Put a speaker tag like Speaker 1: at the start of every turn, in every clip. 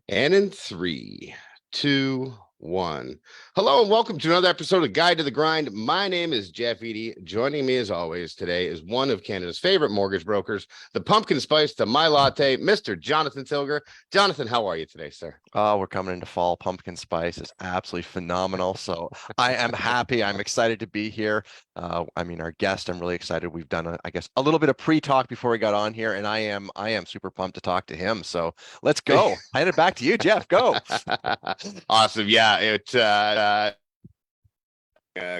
Speaker 1: And in three, two, one. Hello and welcome to another episode of Guide to the Grind. My name is Jeff Eady. Joining me as always today is one of Canada's favorite mortgage brokers, the pumpkin spice to my latte, Mr. Jonathan Tilger. Jonathan, how are you today, sir?
Speaker 2: Oh, we're coming into fall. Pumpkin spice is absolutely phenomenal. So I am happy. I'm excited to be here. Our guest, I'm really excited. We've done, a little bit of pre-talk before we got on here, and I am super pumped to talk to him. So let's go. I hand it back to you, Jeff. Go.
Speaker 1: Awesome. Yeah,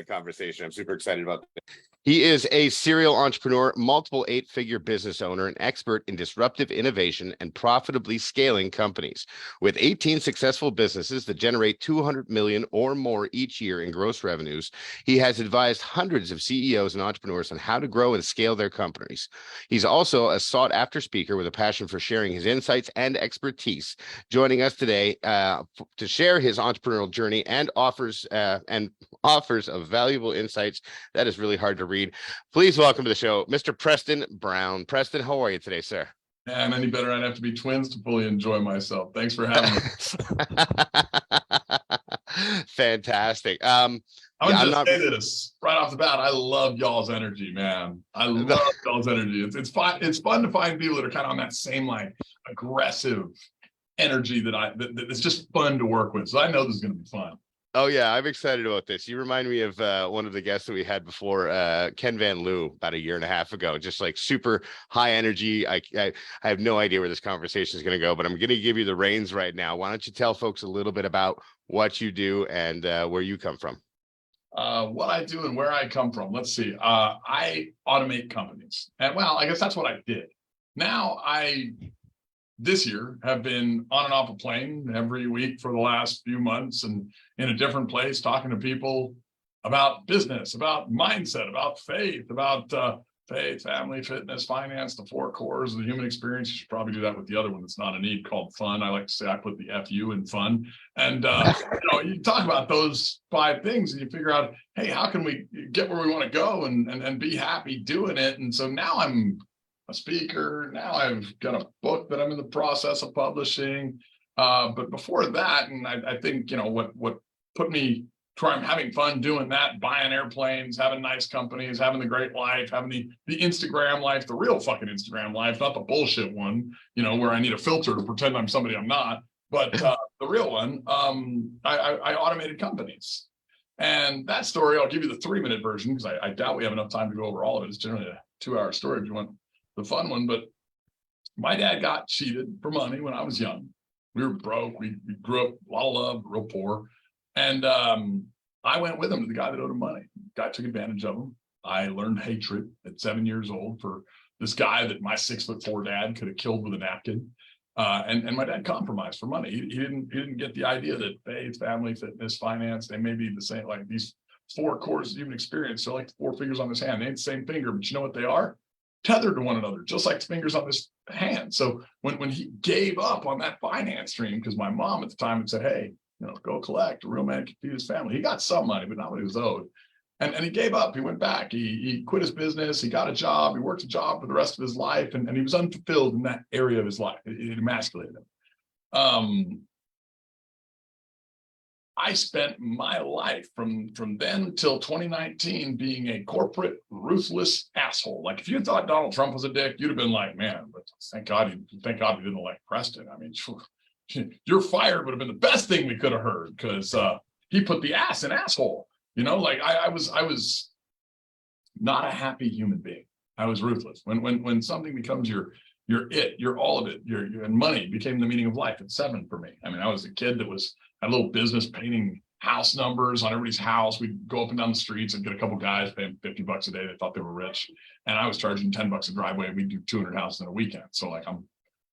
Speaker 1: conversation. I'm super excited about that. He is a serial entrepreneur, multiple eight-figure business owner, an expert in disruptive innovation and profitably scaling companies. With 18 successful businesses that generate 200 million or more each year in gross revenues, he has advised hundreds of CEOs and entrepreneurs on how to grow and scale their companies. He's also a sought-after speaker with a passion for sharing his insights and expertise. Joining us today to share his entrepreneurial journey and offers of valuable insights that is really hard to read. Please welcome to the show, Mr. Preston Brown. Preston, how are you today, sir?
Speaker 3: Man, any better? I'd have to be twins to fully enjoy myself. Thanks for having
Speaker 1: me. Fantastic.
Speaker 3: I'm gonna say this right off the bat. I love y'all's energy, man. I love y'all's energy. It's fun. It's fun to find people that are kind of on that same like aggressive energy that's just fun to work with. So I know this is gonna be fun.
Speaker 1: Oh yeah, I'm excited about this. You remind me of one of the guests that we had before, Ken Van Loo, about a year and a half ago. Just like super high energy. I have no idea where this conversation is going to go, but I'm going to give you the reins right now. Why don't you tell folks a little bit about what you do and where you come from?
Speaker 3: What I do and where I come from. Let's see. I automate companies, and well, I guess that's what I did. Now this year have been on and off a plane every week for the last few months and in a different place talking to people about business, about mindset, about faith, about faith, family, fitness, finance, the four cores of the human experience. You should probably do that with the other one that's not a need called fun. I like to say I put the FU in fun. And you talk about those five things and you figure out, hey, how can we get where we want to go and be happy doing it? And so now I'm a speaker. Now I've got a book that I'm in the process of publishing. But before that, and I think, what put me to where I'm having fun doing that, buying airplanes, having nice companies, having the great life, having the Instagram life, the real fucking Instagram life, not the bullshit one, where I need a filter to pretend I'm somebody I'm not, but the real one, I automated companies. And that story, I'll give you the 3-minute version because I doubt we have enough time to go over all of it. It's generally a 2-hour story if you want the fun one, but my dad got cheated for money when I was young. We were broke. We grew up a lot of love, real poor. And I went with him to the guy that owed him money. The guy took advantage of him. I learned hatred at 7 years old for this guy that my 6'4" dad could have killed with a napkin. And my dad compromised for money. He didn't get the idea that faith, family, fitness, finance, they may be the same, like these four cores of human experience. They're like 4 fingers on this hand. They ain't the same finger, but you know what they are? Tethered to one another, just like the fingers on this hand. So when he gave up on that finance stream, because my mom at the time had said, hey, go collect, a real man can feed his family. He got some money, but not what he was owed. And he gave up. He went back. He quit his business. He got a job. He worked a job for the rest of his life. And he was unfulfilled in that area of his life. It emasculated him. I spent my life from then till 2019 being a corporate ruthless asshole. Like if you thought Donald Trump was a dick, you'd have been like, man, but thank God he didn't elect Preston. I mean, you're fired would have been the best thing we could have heard because he put the ass in asshole. Like I was not a happy human being. I was ruthless. When something becomes your all of it, and money became the meaning of life at 7 for me. I mean, I was a kid that had a little business painting house numbers on everybody's house. We'd go up and down the streets and get a couple guys paying $50 a day. They thought they were rich. And I was charging $10 a driveway. We'd do 200 houses in a weekend. So like I'm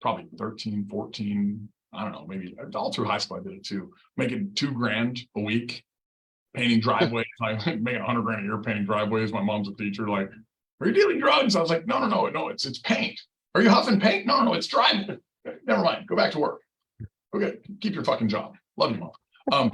Speaker 3: probably 13, 14, I don't know, maybe all through high school I did it too. Making $2,000 a week, painting driveways, like making $100,000 a year painting driveways. My mom's a teacher, like, are you dealing drugs? I was like, no, it's paint. Are you huffing paint? No, it's driving. Never mind. Go back to work. Okay, keep your fucking job. Love you, Mom.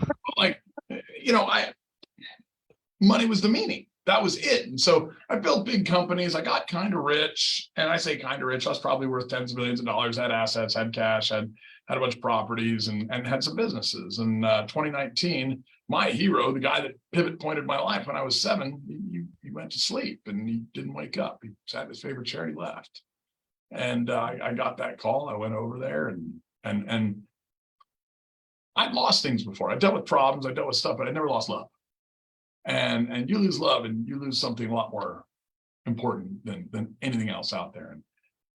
Speaker 3: Money was the meaning. that was it. And so I built big companies. I got kind of rich, and I say kind of rich. I was probably worth tens of millions of dollars, had assets, had cash, had a bunch of properties, and had some businesses. And 2019, my hero, the guy that pivot pointed my life when I was 7, he went to sleep and he didn't wake up. He sat in his favorite chair and he left. And I got that call. I went over there and I'd lost things before. I dealt with problems, I dealt with stuff, but I never lost love. And you lose love and you lose something a lot more important than anything else out there.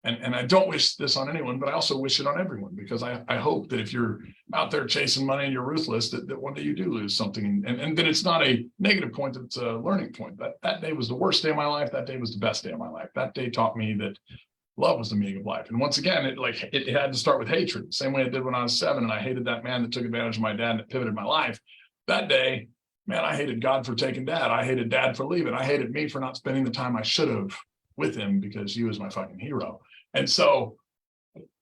Speaker 3: And I don't wish this on anyone, but I also wish it on everyone, because I hope that if you're out there chasing money and you're ruthless, that one day you do lose something, and then it's not a negative point, it's a learning point. That day was the worst day of my life. That day was the best day of my life. That day taught me that love was the meaning of life. And once again, it had to start with hatred, the same way it did when I was 7, and I hated that man that took advantage of my dad and that pivoted my life. That day, man, I hated God for taking dad. I hated dad for leaving. I hated me for not spending the time I should have with him, because he was my fucking hero. And so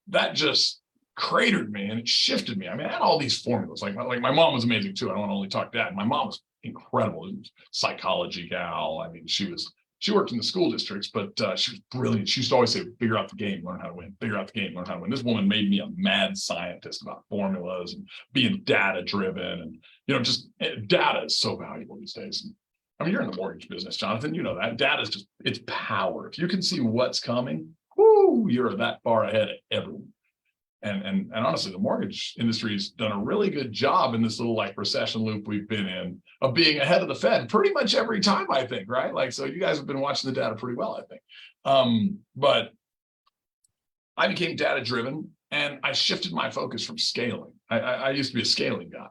Speaker 3: that just cratered me and it shifted me. I mean, I had all these formulas. Like my mom was amazing too. I don't want to only talk dad. My mom was incredible. Psychology gal. I mean, she worked in the school districts, but she was brilliant. She used to always say, figure out the game, learn how to win, figure out the game, learn how to win. This woman made me a mad scientist about formulas and being data driven. And, just data is so valuable these days. I mean, you're in the mortgage business, Jonathan, you know that data is just, it's power. If you can see what's coming, whoo, you're that far ahead of everyone. And honestly, the mortgage industry has done a really good job in this little recession loop we've been in of being ahead of the Fed pretty much every time, I think, right? So you guys have been watching the data pretty well, I think. But I became data driven and I shifted my focus from scaling. I used to be a scaling guy,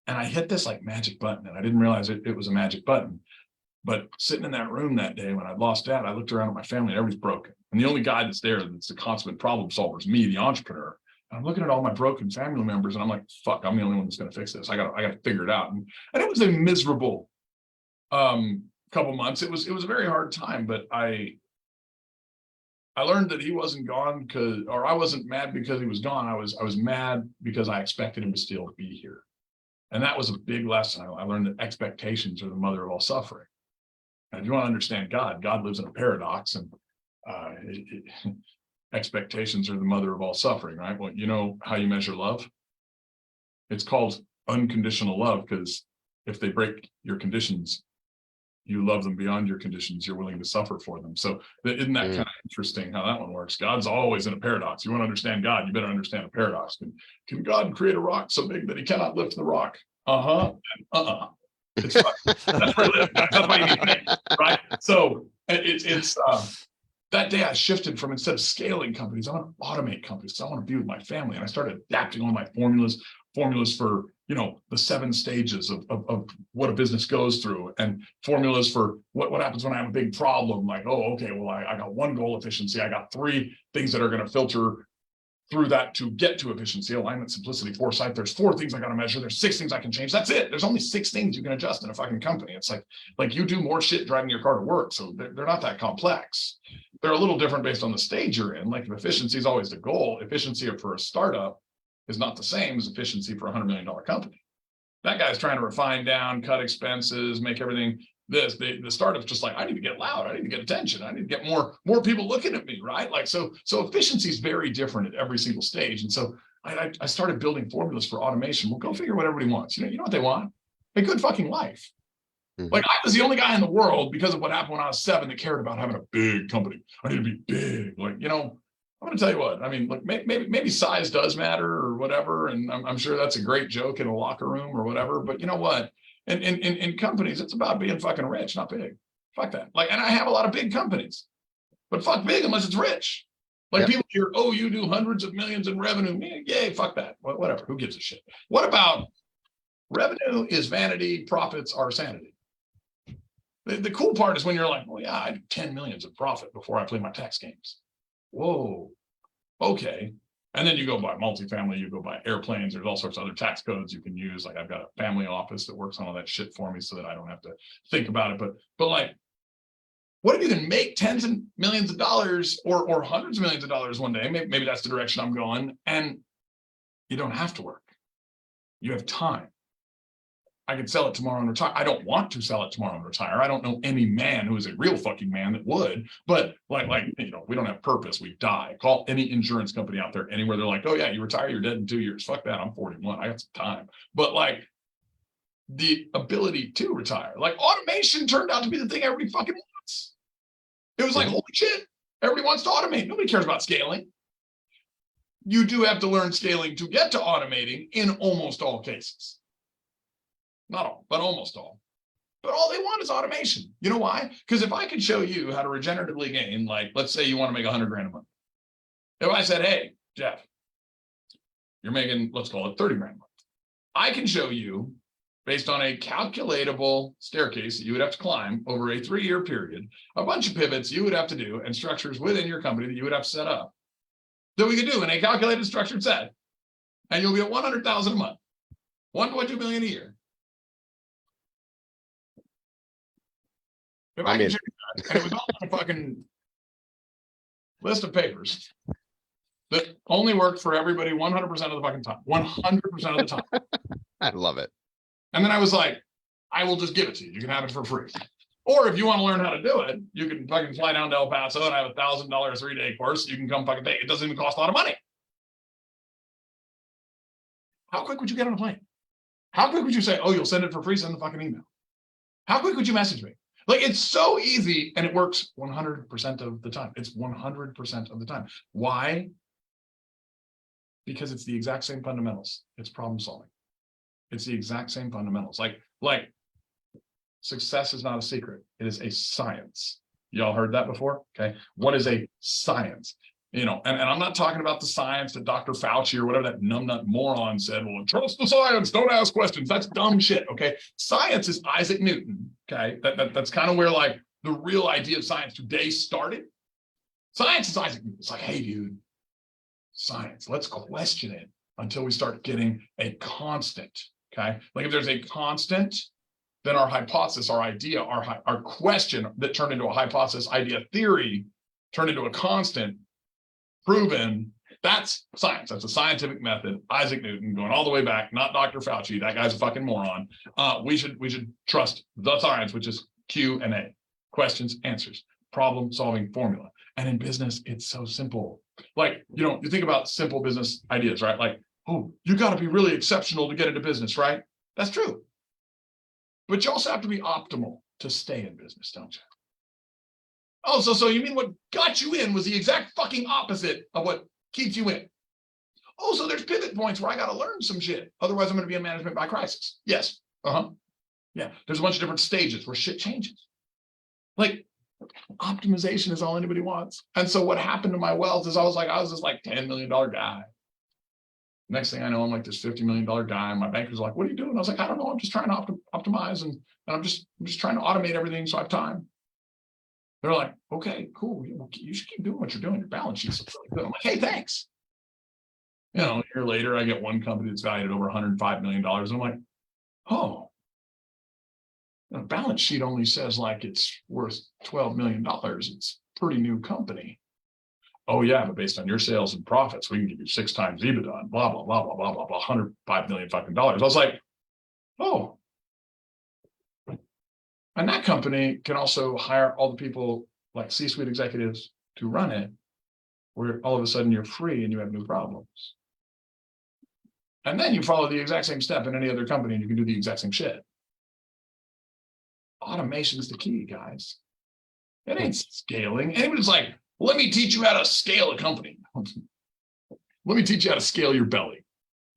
Speaker 3: and I hit this magic button, and I didn't realize it was a magic button. But sitting in that room that day when I'd lost dad, I looked around at my family and everybody's broken. And the only guy that's there that's the consummate problem solver is me, the entrepreneur. And I'm looking at all my broken family members and I'm like, fuck, I'm the only one that's going to fix this. I got to figure it out. And it was a miserable couple months. It was a very hard time, but I learned that he wasn't gone I wasn't mad because he was gone. I was mad because I expected him to still be here. And that was a big lesson. I learned that expectations are the mother of all suffering. And if you want to understand God lives in a paradox, and expectations are the mother of all suffering, right? Well, you know how you measure love? It's called unconditional love, because if they break your conditions, you love them beyond your conditions. You're willing to suffer for them. So isn't that kind of interesting how that one works? God's always in a paradox. You want to understand God, you better understand a paradox. Can God create a rock so big that he cannot lift the rock? It's that's where I live. That's why you need to think, right? So it's that day I shifted from, instead of scaling companies, I want to automate companies. I want to be with my family. And I started adapting all my formulas for, the 7 stages of what a business goes through, and formulas for what happens when I have a big problem. Like, oh, okay, well, I got 1 goal efficiency. I got 3 things that are going to filter through that to get to efficiency, alignment, simplicity, foresight. There's 4 things I got to measure. There's 6 things I can change. That's it. There's only 6 things you can adjust in a fucking company. It's like you do more shit driving your car to work. So they're not that complex. They're a little different based on the stage you're in. Like, if efficiency is always the goal, efficiency for a startup is not the same as efficiency for a $100 million company. That guy's trying to refine down, cut expenses, make everything this. The startup's just like, I need to get loud. I need to get attention. I need to get more people looking at me, right? So efficiency is very different at every single stage. And so I started building formulas for automation. Well, go figure what everybody wants. You know what they want? A good fucking life. Mm-hmm. Like, I was the only guy in the world, because of what happened when I was 7, that cared about having a big company. I need to be big. I'm going to tell you what, I mean, look, maybe size does matter or whatever. And I'm sure that's a great joke in a locker room or whatever. But you know what? In companies, it's about being fucking rich, not big. Fuck that. And I have a lot of big companies, but fuck big unless it's rich. People hear, oh, you do hundreds of millions in revenue. Yay, fuck that. Whatever. Who gives a shit? What about revenue is vanity, profits are sanity. The cool part is when you're like, well, yeah, I do 10 millions of profit before I play my tax games. Whoa, okay. And then you go buy multifamily, you go buy airplanes. There's all sorts of other tax codes you can use. Like, I've got a family office that works on all that shit for me so that I don't have to think about it. But what if you can make tens of millions of dollars or hundreds of millions of dollars one day? Maybe that's the direction I'm going. And you don't have to work. You have time. I could sell it tomorrow and retire. I don't want to sell it tomorrow and retire. I don't know any man who is a real fucking man that would, but we don't have purpose. We die. Call any insurance company out there anywhere. They're like, oh yeah, you retire, you're dead in 2 years. Fuck that. I'm 41. I got some time. But like the ability to retire, like automation turned out to be the thing everybody fucking wants. It was like, holy shit, everybody wants to automate. Nobody cares about scaling. You do have to learn scaling to get to automating in almost all cases. Not all, but almost all. But all they want is automation. You know why? Because if I could show you how to regeneratively gain, like, let's say you want to make 100 grand a month. If I said, hey, Jeff, you're making, let's call it 30 grand a month. I can show you, based on a calculatable staircase that you would have to climb over a 3-year period, a bunch of pivots you would have to do and structures within your company that you would have to set up that we could do in a calculated structured set. And you'll be at 100,000 a month, 1.2 million a year. If I can show you that, and it was all on a fucking list of papers that only worked for everybody 100% of the fucking time, 100% of the time.
Speaker 1: I love it.
Speaker 3: And then I was like, I will just give it to you. You can have it for free. Or if you want to learn how to do it, you can fucking fly down to El Paso and have $1,000 3-day course. You can come fucking take it. It doesn't even cost a lot of money. How quick would you get on a plane? How quick would you say, oh, you'll send it for free? Send the fucking email. How quick would you message me? Like, it's so easy and it works 100% of the time. It's 100% of the time. Why? Because it's the exact same fundamentals. It's problem solving. It's the exact same fundamentals. Like success is not a secret. It is a science. Y'all heard that before? Okay. What is a science? And I'm not talking about the science that Dr. Fauci or whatever that numbnut moron said, well, trust the science, don't ask questions. That's dumb shit. Okay. Science is Isaac Newton. Okay. That's kind of where like the real idea of science today started. Science is Isaac Newton. It's like, hey, dude, science, let's question it until we start getting a constant. Okay. Like if there's a constant, then our hypothesis, our idea, our question that turned into a hypothesis, idea, theory, turned into a constant, proven. That's science. That's a scientific method. Isaac Newton going all the way back, not Dr. Fauci. That guy's a fucking moron. We should trust the science, which is Q&A, questions, answers, problem solving formula. And in business, it's so simple. Like, you think about simple business ideas, right? Like, oh, you got to be really exceptional to get into business, right? That's true. But you also have to be optimal to stay in business, don't you? Oh, so you mean what got you in was the exact fucking opposite of what keeps you in? Oh, so there's pivot points where I got to learn some shit. Otherwise, I'm going to be in management by crisis. Yes. Yeah. There's a bunch of different stages where shit changes. Like, optimization is all anybody wants. And so what happened to my wealth is I was this like $10 million guy. Next thing I know, I'm like this $50 million guy. And my banker's like, what are you doing? I was like, I don't know. I'm just trying to optimize and I'm just trying to automate everything so I have time. They're like, okay, cool. You should keep doing what you're doing. Your balance sheet's really good. I'm like, hey, thanks. A year later, I get one company that's valued at over $105 million. And I'm like, oh, the balance sheet only says like it's worth $12 million. It's a pretty new company. Oh yeah, but based on your sales and profits, we can give you 6 times EBITDA and blah, blah, blah, blah, blah, blah, blah, $105 million fucking dollars. I was like, oh. And that company can also hire all the people like C-suite executives to run it, where all of a sudden you're free and you have no problems. And then you follow the exact same step in any other company and you can do the exact same shit. Automation is the key, guys. It ain't scaling. Anybody's like, let me teach you how to scale a company. Let me teach you how to scale your belly.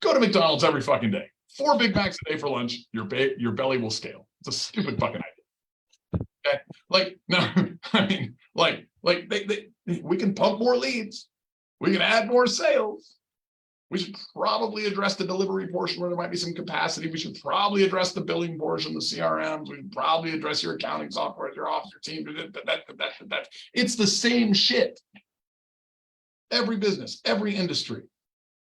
Speaker 3: Go to McDonald's every fucking day. 4 Big Macs a day for lunch. Your belly will scale. It's a stupid fucking idea. Okay? Like, no, I mean, like we can pump more leads. We can add more sales. We should probably address the delivery portion where there might be some capacity. We should probably address the billing portion, the CRMs. We should probably address your accounting software, your office, your team. It's the same shit. Every business, every industry.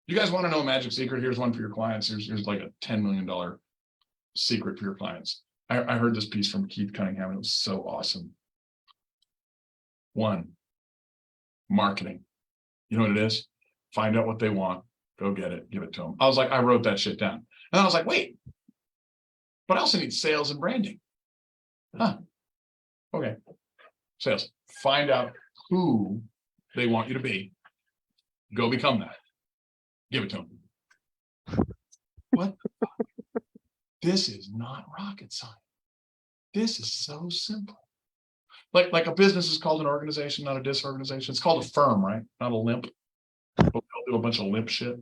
Speaker 3: You guys want to know a magic secret? Here's one for your clients. Here's like a $10 million secret for your clients. I heard this piece from Keith Cunningham and it was so awesome. 1, marketing. You know what it is? Find out what they want. Go get it, give it to them. I was like, I wrote that shit down. And I was like, wait, But I also need sales and branding. Huh. Okay. Sales. Find out who they want you to be. Go become that. Give it to them. What? This is not rocket science. This is so simple. Like a business is called an organization, not a disorganization. It's called a firm, right? Not a limp. They'll do a bunch of limp shit.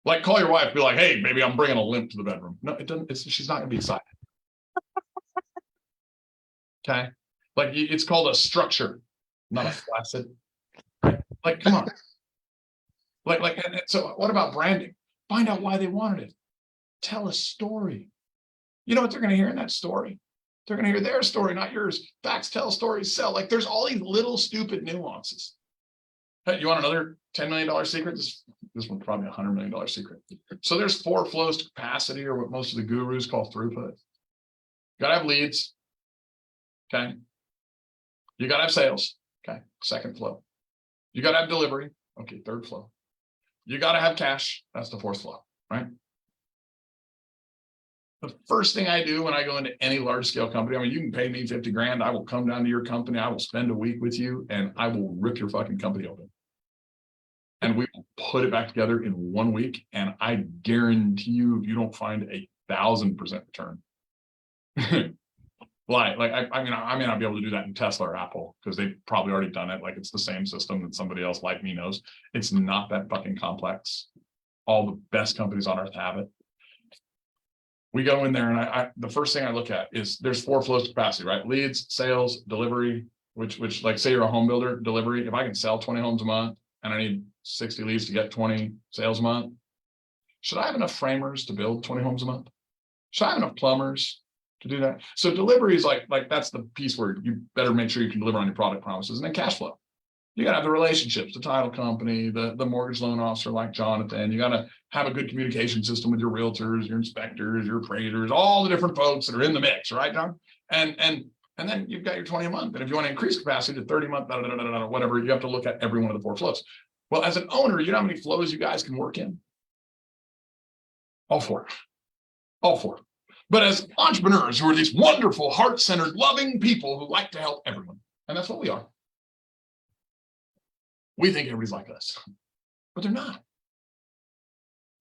Speaker 3: Like call your wife, be like, hey, maybe I'm bringing a limp to the bedroom. No, it doesn't. She's not going to be excited. Okay. Like it's called a structure, not a flaccid. Like, come on. And so what about branding? Find out why they wanted it. Tell a story. You know what they're going to hear in that story? They're going to hear their story, not yours. Facts tell, stories sell. Like there's all these little stupid nuances. Hey, you want another $10 million secret? This one's probably a $100 million secret. So there's 4 flows to capacity, or what most of the gurus call throughput. You got to have leads. Okay. You got to have sales. Okay. Second flow. You got to have delivery. Okay. Third flow. You got to have cash. That's the 4th flow, right? The first thing I do when I go into any large scale company, I mean, you can pay me 50 grand. I will come down to your company. I will spend a week with you and I will rip your fucking company open. And we will put it back together in 1 week. And I guarantee you, you don't find 1,000% return. I mean, I may not be able to do that in Tesla or Apple because they've probably already done it. Like it's the same system that somebody else like me knows. It's not that fucking complex. All the best companies on earth have it. We go in there and the first thing I look at is there's 4 flows to capacity, right? Leads, sales, delivery, which like say you're a home builder, delivery. If I can sell 20 homes a month and I need 60 leads to get 20 sales a month, should I have enough framers to build 20 homes a month? Should I have enough plumbers to do that? So delivery is like that's the piece where you better make sure you can deliver on your product promises. And then cash flow. You got to have the relationships, the title company, the mortgage loan officer like Jonathan. You got to have a good communication system with your realtors, your inspectors, your appraisers, all the different folks that are in the mix, right, John? And then you've got your 20 a month. And if you want to increase capacity to 30 a month, whatever, you have to look at every one of the 4 flows. Well, as an owner, you know how many flows you guys can work in? All 4. All 4. But as entrepreneurs who are these wonderful, heart-centered, loving people who like to help everyone, and that's what we are. We think everybody's like us, but they're not.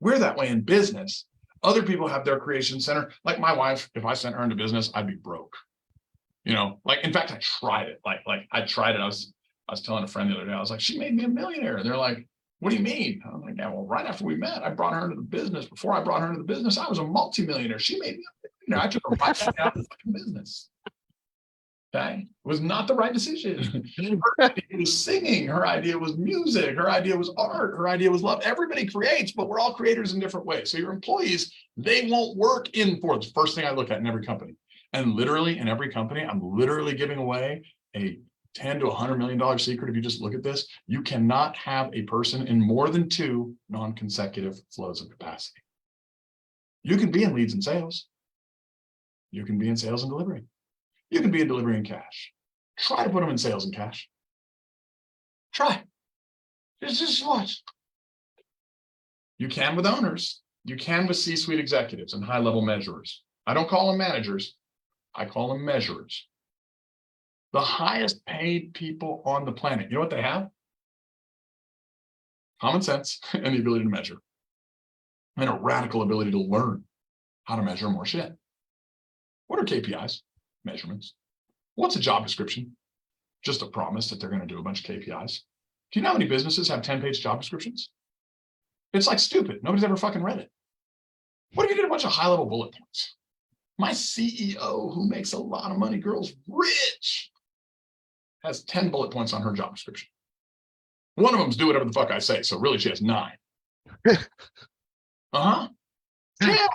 Speaker 3: We're that way in business. Other people have their creation center. Like my wife, if I sent her into business, I'd be broke. You know, like, in fact, I tried it. Like I tried it. I was telling a friend the other day, I was like, she made me a millionaire. And they're like, what do you mean? I'm like, yeah, well, right after we met, I brought her into the business. Before I brought her into the business, I was a multimillionaire. She made me a millionaire. I took her right back out of the fucking business. Okay, it was not the right decision. Her idea was singing. Her idea was music. Her idea was art. Her idea was love. Everybody creates, but we're all creators in different ways. So your employees, they won't work in for the first thing I look at in every company. And literally in every company, I'm literally giving away a $10 to $100 million secret. If you just look at this, you cannot have a person in more than 2 non-consecutive flows of capacity. You can be in leads and sales. You can be in sales and delivery. You can be in delivery and cash. Try to put them in sales and cash. Try. Just watch. You can with owners. You can with C-suite executives and high-level measurers. I don't call them managers. I call them measurers. The highest paid people on the planet, you know what they have? Common sense and the ability to measure. And a radical ability to learn how to measure more shit. What are KPIs? Measurements. What's a job description? Just a promise that they're going to do a bunch of KPIs. Do you know how many businesses have 10-page job descriptions? It's like stupid. Nobody's ever fucking read it. What if you get a bunch of high-level bullet points? My CEO, who makes a lot of money, girl's rich, has 10 bullet points on her job description. One of them's do whatever the fuck I say. So really she has 9. Uh-huh. Yeah.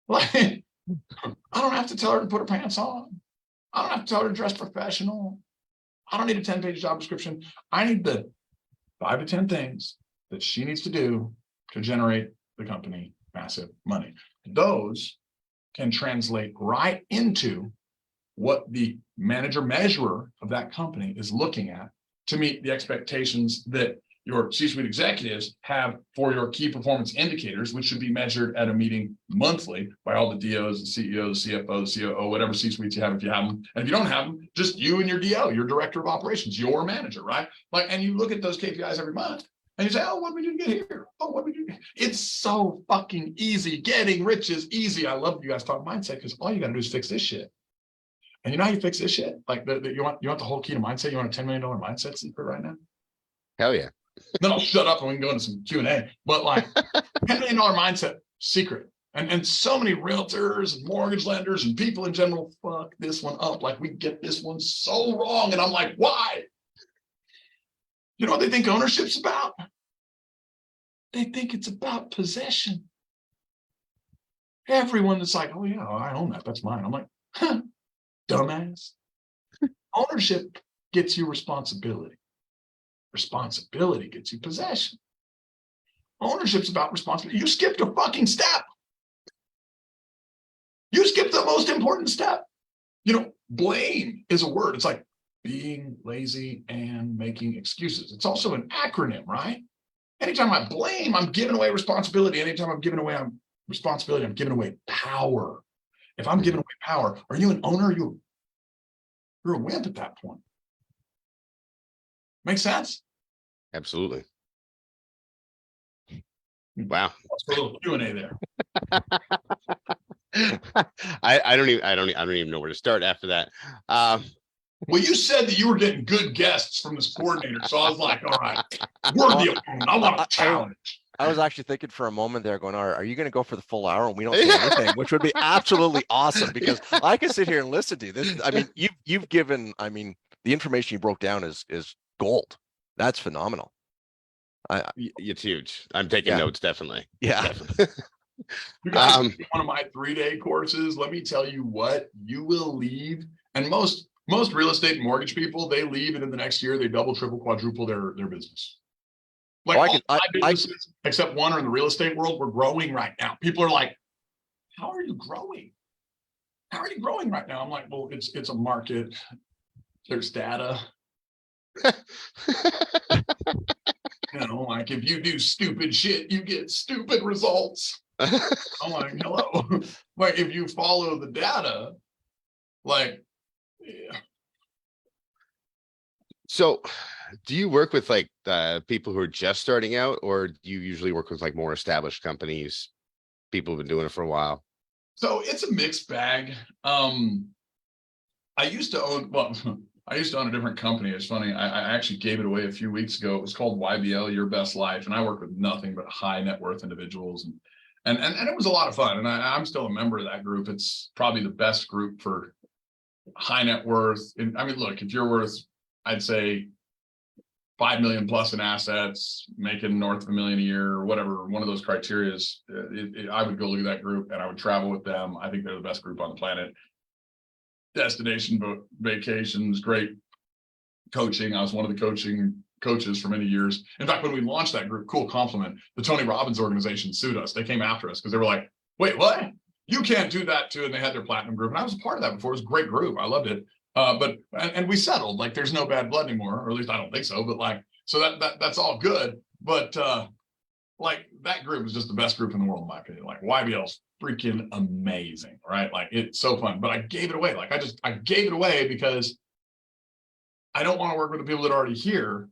Speaker 3: Like, I don't have to tell her to put her pants on. I don't have to tell her to dress professional. I don't need a 10-page job description. I need the 5 to 10 things that she needs to do to generate the company massive money. Those can translate right into what the manager measurer of that company is looking at to meet the expectations that your C-suite executives have for your key performance indicators, which should be measured at a meeting monthly by all the DOs, the CEOs, the CFO, the COO, whatever C-suites you have, if you have them. And if you don't have them, just you and your DO, your director of operations, your manager, right? Like, and you look at those KPIs every month and you say, oh, what did we do to get here? Oh, what did we do? It's so fucking easy. Getting rich is easy. I love you guys talk mindset because all you got to do is fix this shit. And you know how you fix this shit? Like you want the whole key to mindset? You want a $10 million mindset secret right now?
Speaker 1: Hell yeah.
Speaker 3: Then I'll shut up and we can go into some Q&A. But like $10 million mindset secret. And so many realtors and mortgage lenders and people in general fuck this one up. Like we get this one so wrong. And I'm like, why? You know what they think ownership's about? They think it's about possession. Everyone that's like, oh yeah, I own that. That's mine. I'm like, huh, dumbass. Ownership gets you responsibility. Responsibility gets you possession. Ownership's about responsibility. You skipped a fucking step. You skipped the most important step. You know, blame is a word. It's like being lazy and making excuses. It's also an acronym, right? Anytime I blame, I'm giving away responsibility. Anytime I'm giving away responsibility, I'm giving away power. If I'm giving away power, are you an owner? You're a wimp at that point. Make sense?
Speaker 1: Absolutely. Wow.
Speaker 3: Let's go a little Q&A there.
Speaker 1: I don't even know where to start after that.
Speaker 3: Well, you said that you were getting good guests from this coordinator, so I was like, all right, worthy of opponent. I want a challenge.
Speaker 2: I was actually thinking for a moment there going, are you going to go for the full hour and we don't say anything, which would be absolutely awesome because I can sit here and listen to this. I mean, you've given, I mean, the information you broke down is gold. That's phenomenal.
Speaker 1: It's huge. I'm taking notes, definitely.
Speaker 2: Yeah.
Speaker 1: Definitely.
Speaker 3: You guys, one of my 3-day courses, let me tell you what, you will leave. And most real estate and mortgage people, they leave and in the next year, they double, triple, quadruple their business. Like all my businesses, except one are in the real estate world, we're growing right now. People are like, how are you growing? How are you growing right now? I'm like, well, it's a market. There's data. You know, like if you do stupid shit, you get stupid results. I'm like, hello. Like if you follow the data, like, yeah.
Speaker 1: So do you work with like people who are just starting out, or do you usually work with like more established companies, people who've been doing it for a while?
Speaker 3: So it's a mixed bag. I used to own a different company. It's funny. I actually gave it away a few weeks ago. It was called YBL, Your Best Life. And I work with nothing but high net worth individuals. And it was a lot of fun. And I'm still a member of that group. It's probably the best group for high net worth. And I mean, look, if you're worth, I'd say 5 million plus in assets, making north of $1 million a year or whatever, one of those criterias, I would go look at that group and I would travel with them. I think they're the best group on the planet. Destination vacations, great coaching. I was one of the coaches for many years. In fact, when we launched that group, cool compliment, the Tony Robbins organization sued us. They came after us because they were like, wait, what? You can't do that too. And they had their platinum group. And I was a part of that before. It was a great group. I loved it. But we settled, like there's no bad blood anymore, or at least I don't think so. But like, so that's all good. But like that group is just the best group in the world, in my opinion. Like YBL's freaking amazing, right? Like it's so fun. But I gave it away. Like I gave it away because I don't want to work with the people that are already here.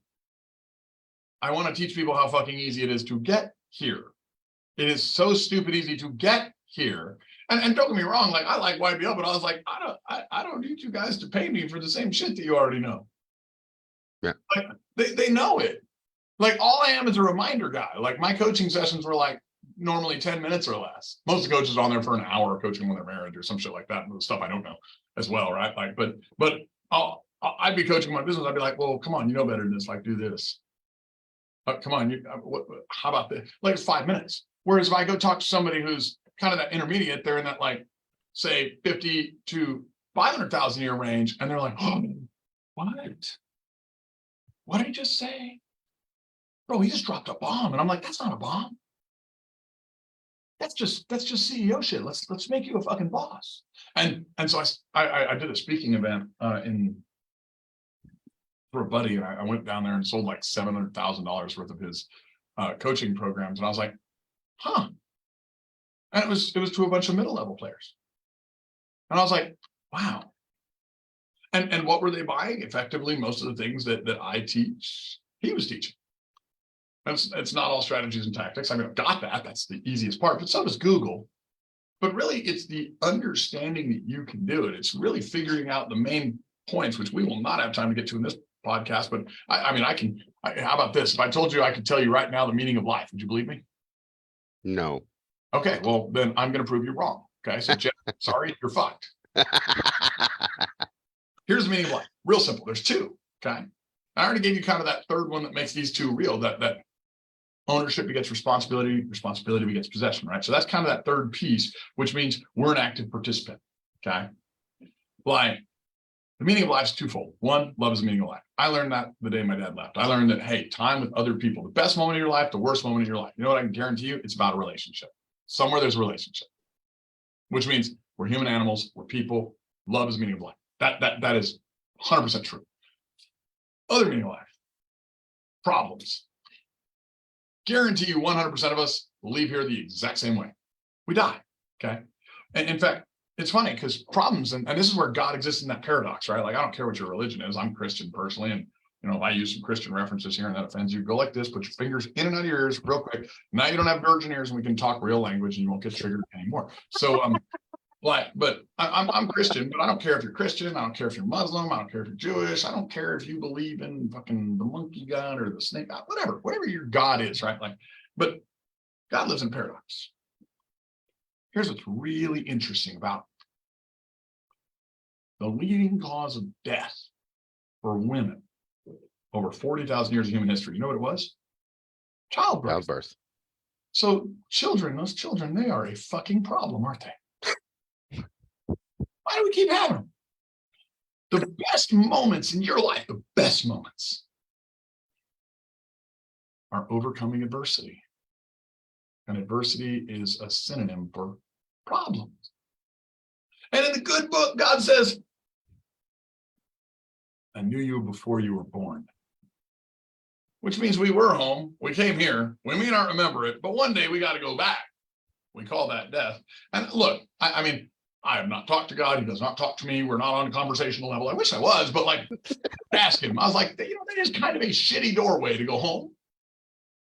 Speaker 3: I want to teach people how fucking easy it is to get here. It is so stupid easy to get here. And don't get me wrong, like I like YBL, but I was like, I don't need you guys to pay me for the same shit that you already know.
Speaker 1: Yeah.
Speaker 3: Like they know it. Like all I am is a reminder guy. Like my coaching sessions were like normally 10 minutes or less. Most of the coaches are on there for an hour coaching with their marriage or some shit like that. And stuff I don't know as well, right? Like, but I'd be coaching my business. I'd be like, well, come on, you know better than this. Like, do this. Come on, how about this? Like it's 5 minutes. Whereas if I go talk to somebody who's kind of that intermediate, they're in that like, say 50 to 500,000 a year range. And they're like, oh, what did he just say? Bro, he just dropped a bomb. And I'm like, that's not a bomb. That's just CEO shit. Let's make you a fucking boss. And so I did a speaking event in for a buddy, and I went down there and sold like $700,000 worth of his coaching programs, and I was like, huh. And it was to a bunch of middle level players, and I was like, wow. And what were they buying? Effectively, most of the things that I teach, he was teaching. It's not all strategies and tactics. I mean, I've got that. That's the easiest part, but so does Google. But really, it's the understanding that you can do it. It's really figuring out the main points, which we will not have time to get to in this podcast. But I mean, how about this? If I told you I could tell you right now the meaning of life, would you believe me?
Speaker 1: No.
Speaker 3: Okay, well, then I'm going to prove you wrong. Okay, so Jeff, sorry, you're fucked. Here's the meaning of life. Real simple. There's two. Okay, I already gave you kind of that third one that makes these two real. That ownership begets responsibility, responsibility begets possession, right? So that's kind of that third piece, which means we're an active participant. Okay, like the meaning of life is twofold. One, love is the meaning of life. I learned that the day my dad left. I learned that, hey, time with other people, the best moment of your life, the worst moment of your life. You know what I can guarantee you? It's about a relationship. Somewhere there's a relationship, which means we're human animals, we're people. Love is the meaning of life. That is 100% true. Other meaning of life, problems. Guarantee you 100% of us will leave here the exact same way. We die, okay? And in fact, it's funny because problems, and this is where God exists in that paradox, right? Like, I don't care what your religion is. I'm Christian personally, and if I use some Christian references here and that offends you, go like this, put your fingers in and out of your ears real quick. Now you don't have virgin ears and we can talk real language and you won't get triggered anymore. So but I'm Christian, but I don't care if you're Christian. I don't care if you're Muslim. I don't care if you're Jewish. I don't care if you believe in fucking the monkey god or the snake god, whatever your God is, right? Like, but God lives in paradox. Here's what's really interesting about the leading cause of death for women over 40,000 years of human history. You know what it was? Childbirth. So those children, they are a fucking problem, aren't they? Why do we keep having them? The best moments in your life, the best moments, are overcoming adversity. And adversity is a synonym for problems. And in the good book, God says, I knew you before you were born. Which means we were home. We came here. We may not remember it, but one day we got to go back. We call that death. And look, I mean, I have not talked to God. He does not talk to me. We're not on a conversational level. I wish I was, but like, ask him. I was like, that is kind of a shitty doorway to go home.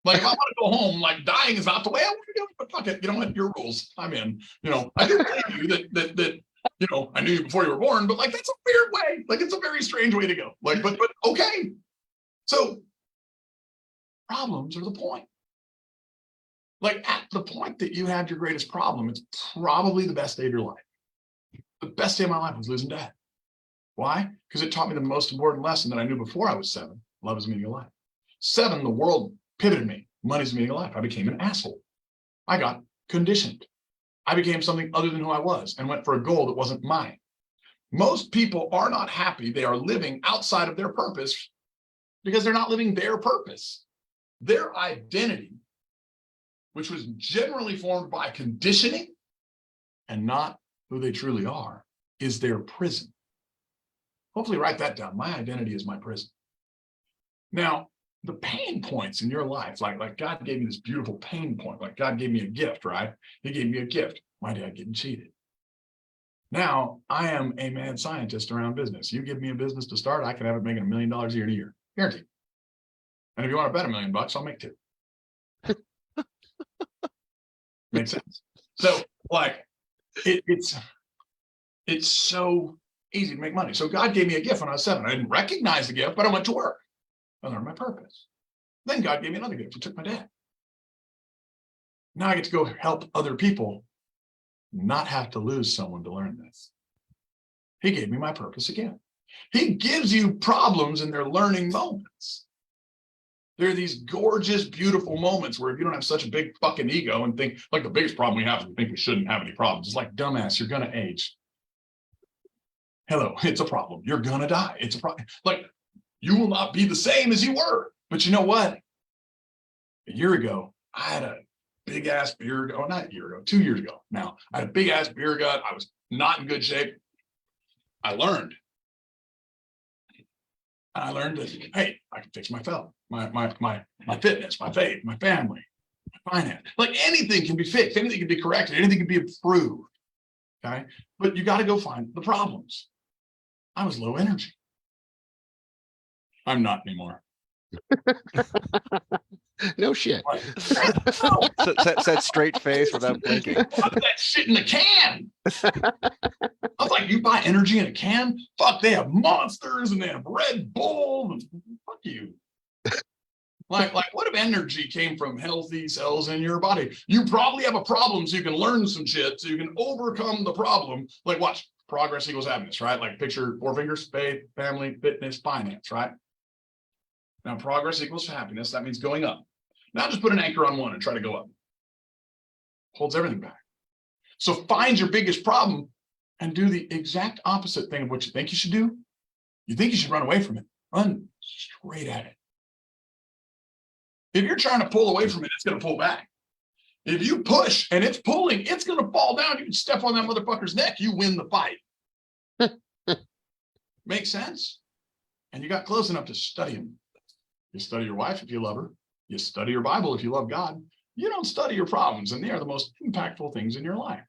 Speaker 3: Like, if I want to go home, like, dying is not the way I want to do it, but fuck it. You know what? Your rules. I'm in. I do believe you that I knew you before you were born, but like, that's a weird way. Like, it's a very strange way to go. Like, but okay. So problems are the point. Like, at the point that you had your greatest problem, it's probably the best day of your life. The best day of my life was losing dad. Why? Because it taught me the most important lesson that I knew before I was 7. Love is the meaning of life. 7, the world pivoted me. Money's the meaning of life. I became an asshole. I got conditioned. I became something other than who I was and went for a goal that wasn't mine. Most people are not happy. They are living outside of their purpose because they're not living their purpose. Their identity, which was generally formed by conditioning and not who they truly are, is their prison. Hopefully write that down. My identity is my prison. Now, the pain points in your life, like God gave me this beautiful pain point, like God gave me a gift, right? He gave me a gift. My dad getting cheated. Now I am a mad scientist around business. You give me a business to start, I can have it making $1 million a year. Guaranteed. And if you want to bet $1 million, I'll make 2. Makes sense. So like it's so easy to make money. So God gave me a gift when I was 7. I didn't recognize the gift, but I went to work. I learned my purpose. Then God gave me another gift. He took my dad. Now I get to go help other people not have to lose someone to learn this. He gave me my purpose again. He gives you problems in their learning moments. There are these gorgeous, beautiful moments where if you don't have such a big fucking ego and think, like the biggest problem we have is we think we shouldn't have any problems. It's like, dumbass, you're going to age. Hello, it's a problem. You're going to die. It's a problem. Like, you will not be the same as you were. But you know what? A year ago, I had a big ass beer gut. Oh, not a year ago, 2 years ago. Now, I had a big ass beer gut. I was not in good shape. I learned And I learned that, hey, I can fix my fitness, my faith, my family, my finance. Like anything can be fixed, anything can be corrected, anything can be improved. Okay. But you got to go find the problems. I was low energy. I'm not anymore.
Speaker 1: No shit.
Speaker 2: Said straight face without blinking.
Speaker 3: Fuck that shit in the can. I was like, you buy energy in a can? Fuck, they have Monsters and they have Red Bull. And fuck you. Like, what if energy came from healthy cells in your body? You probably have a problem, so you can learn some shit, so you can overcome the problem. Like, watch, progress equals happiness, right? Like, picture 4 fingers: faith, family, fitness, finance, right? Now, progress equals happiness. That means going up. Now, just put an anchor on one and try to go up. Holds everything back. So find your biggest problem and do the exact opposite thing of what you think you should do. You think you should run away from it. Run straight at it. If you're trying to pull away from it, it's going to pull back. If you push and it's pulling, it's going to fall down. You can step on that motherfucker's neck. You win the fight. Makes sense? And you got close enough to study him. You study your wife if you love her. You study your Bible if you love God. You don't study your problems, and they are the most impactful things in your life.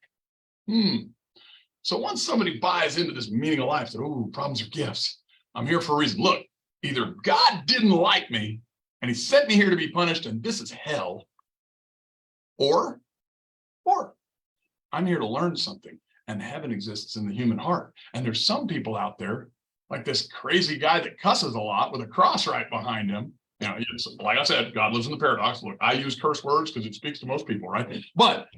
Speaker 3: So once somebody buys into this meaning of life, that, oh, problems are gifts. I'm here for a reason. Look, either God didn't like me and he sent me here to be punished and this is hell, or I'm here to learn something, and heaven exists in the human heart. And there's some people out there, like this crazy guy that cusses a lot with a cross right behind him. You know, like I said, God lives in the paradox. Look, I use curse words because it speaks to most people, right? But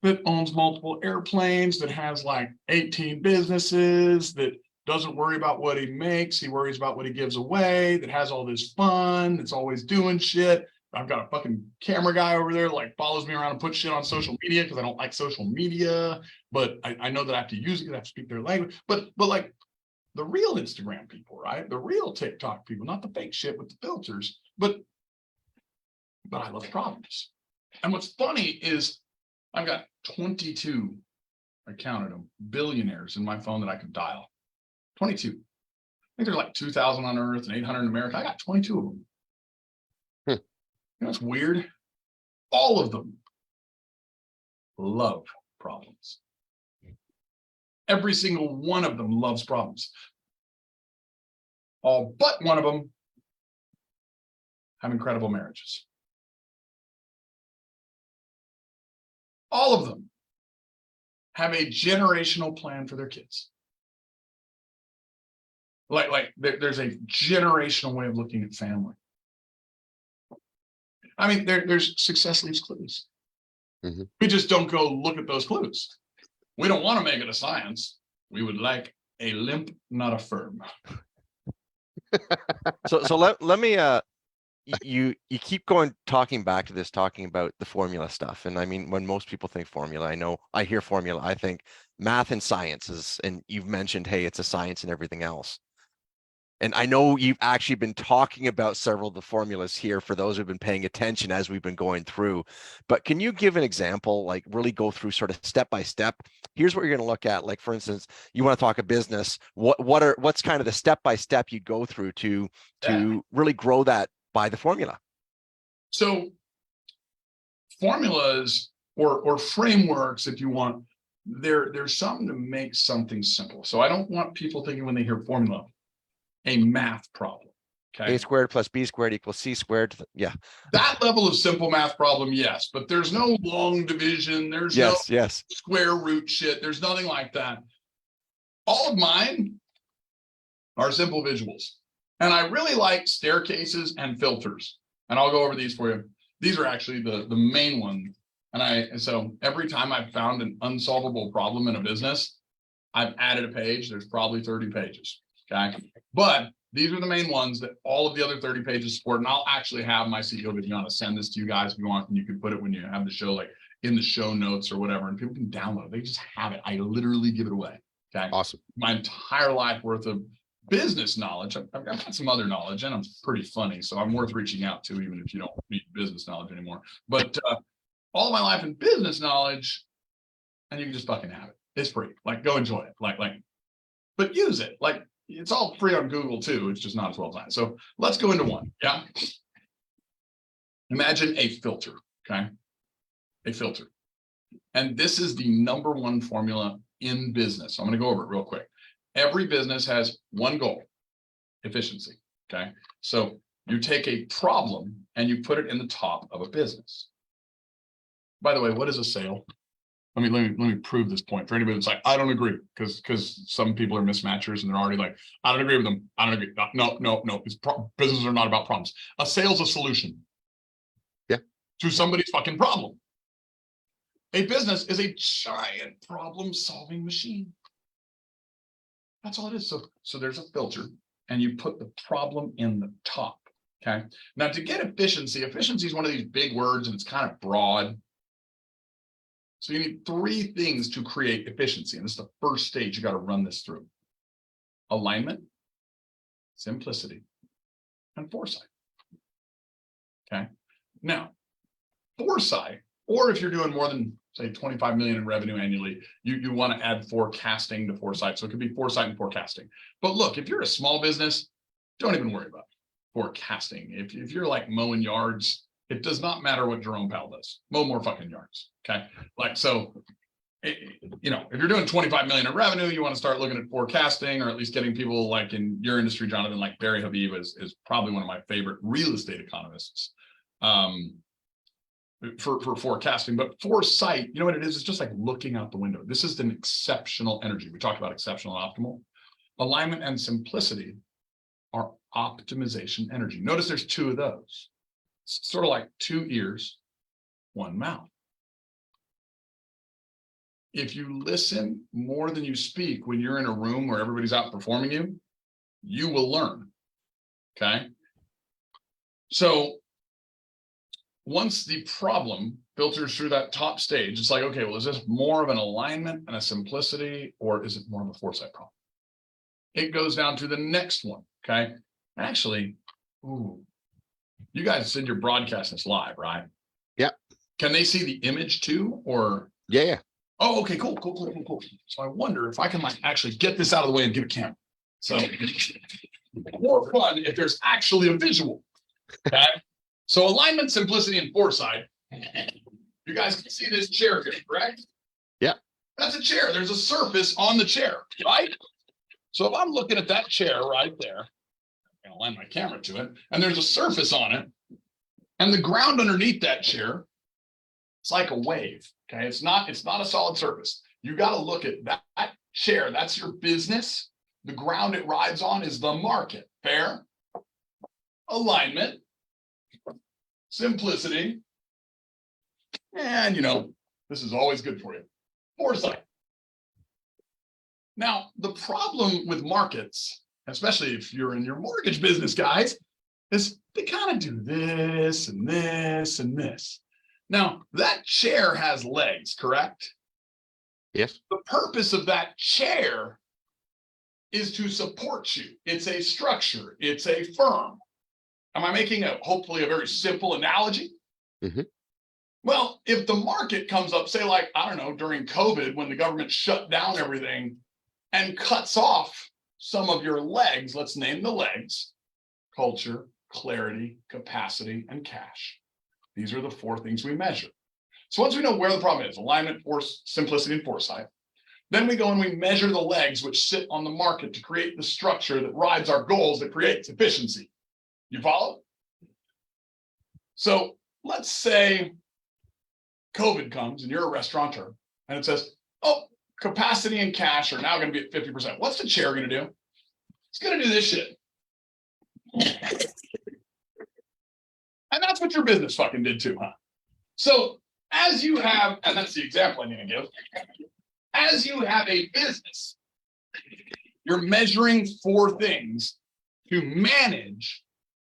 Speaker 3: that owns multiple airplanes, that has like 18 businesses, that doesn't worry about what he makes. He worries about what he gives away, that has all this fun, that's always doing shit. I've got a fucking camera guy over there that like follows me around and puts shit on social media because I don't like social media, but I know that I have to use it because I have to speak their language. But like the real Instagram people, right? The real TikTok people, not the fake shit with the filters, but I love problems. And what's funny is I've got 22, I counted them, billionaires in my phone that I could dial. 22. I think there's like 2,000 on Earth and 800 in America. I got 22 of them. You know what's weird? All of them love problems. Every single one of them loves problems. All but one of them have incredible marriages. All of them have a generational plan for their kids. Like there's a generational way of looking at family. I mean, there's success leaves clues. Mm-hmm. We just don't go look at those clues. We don't want to make it a science. We would like a limp, not a firm.
Speaker 2: So let me you keep talking back to this, talking about the formula stuff. And I mean, when most people think formula, I hear formula, I think math and sciences, and you've mentioned, hey, it's a science and everything else. And I know you've actually been talking about several of the formulas here for those who've been paying attention as we've been going through. But can you give an example, like really go through sort of step by step? Here's what you're going to look at. Like, for instance, you want to talk a business. What's kind of the step by step you go through to really grow that by the formula?
Speaker 3: So formulas or frameworks, if you want, there's something to make something simple. So I don't want people thinking when they hear formula, a math problem. Okay.
Speaker 2: A squared plus B squared equals C squared. Yeah.
Speaker 3: That level of simple math problem, yes, but there's no long division. There's no square root shit. There's nothing like that. All of mine are simple visuals. And I really like staircases and filters. And I'll go over these for you. These are actually the main ones. And so every time I've found an unsolvable problem in a business, I've added a page. There's probably 30 pages. Okay. But these are the main ones that all of the other 30 pages support. And I'll actually have my CEO Viviana send this to you guys if you want, and you can put it when you have the show, like in the show notes or whatever, and people can download it. They just have it. I literally give it away. Okay.
Speaker 1: Awesome.
Speaker 3: My entire life worth of business knowledge. I've got some other knowledge, and I'm pretty funny, so I'm worth reaching out to, even if you don't need business knowledge anymore. But all my life in business knowledge, and you can just fucking have it. It's free. Like, go enjoy it. Like, but use it. Like, it's all free on Google too. It's just not as well designed. So let's go into one. Yeah. Imagine a filter. Okay. A filter. And this is the number one formula in business. I'm going to go over it real quick. Every business has one goal, efficiency. Okay. So you take a problem and you put it in the top of a business. By the way, what is a sale? Let me prove this point for anybody that's like, I don't agree, because some people are mismatchers and they're already like, I don't agree with them. I don't agree. No. Businesses are not about problems. A sale's a solution.
Speaker 1: Yeah.
Speaker 3: To somebody's fucking problem. A business is a giant problem-solving machine. That's all it is. So there's a filter, and you put the problem in the top. Okay. Now, to get efficiency is one of these big words, and it's kind of broad. So you need three things to create efficiency. And this is the first stage you got to run this through. Alignment, simplicity, and foresight. Okay. Now, foresight, or if you're doing more than, say, 25 million in revenue annually, you want to add forecasting to foresight. So it could be foresight and forecasting. But look, if you're a small business, don't even worry about forecasting. If you're like mowing yards, it does not matter what Jerome Powell does. Mow more fucking yards. Okay. Like, so, if you're doing 25 million in revenue, you want to start looking at forecasting, or at least getting people like in your industry, Jonathan, like Barry Habib is probably one of my favorite real estate economists for forecasting. But foresight, you know what it is? It's just like looking out the window. This is an exceptional energy. We talked about exceptional and optimal. Alignment and simplicity are optimization energy. Notice there's two of those. It's sort of like two ears, one mouth. If you listen more than you speak when you're in a room where everybody's outperforming you, you will learn. Okay. So once the problem filters through that top stage, it's like, okay, well, is this more of an alignment and a simplicity, or is it more of a foresight problem? It goes down to the next one. Okay. Actually, you guys said you're broadcasting this live, right?
Speaker 1: Yeah. Can
Speaker 3: they see the image too, or?
Speaker 1: Yeah.
Speaker 3: Oh, okay, cool. So I wonder if I can like actually get this out of the way and get a camera. So more fun if there's actually a visual. Okay. So alignment, simplicity, and foresight. You guys can see this chair here, correct?
Speaker 1: Yeah.
Speaker 3: That's a chair. There's a surface on the chair, right? So if I'm looking at that chair right there, I'm gonna align my camera to it, and there's a surface on it, and the ground underneath that chair, it's like a wave. Okay, it's not a solid surface. You got to look at that chair. That's your business. The ground it rides on is the market. Fair? Alignment, simplicity, and this is always good for you. Foresight. Now, the problem with markets, especially if you're in your mortgage business, guys, is they kind of do this and this and this. Now, that chair has legs, correct?
Speaker 1: Yes.
Speaker 3: The purpose of that chair is to support you. It's a structure. It's a firm. Am I making hopefully a very simple analogy?
Speaker 1: Mm-hmm.
Speaker 3: Well, if the market comes up, say like, I don't know, during COVID, when the government shut down everything and cuts off some of your legs, let's name the legs: culture, clarity, capacity, and cash. These are the four things we measure. So once we know where the problem is, alignment, force, simplicity, and foresight, then we go and we measure the legs which sit on the market to create the structure that rides our goals, that creates efficiency. You follow? So let's say COVID comes and you're a restaurateur and it says, oh, capacity and cash are now going to be at 50%. What's the chair going to do? It's going to do this shit. And that's what your business fucking did too, huh? So as you have, and that's the example I need to give, as you have a business, you're measuring four things to manage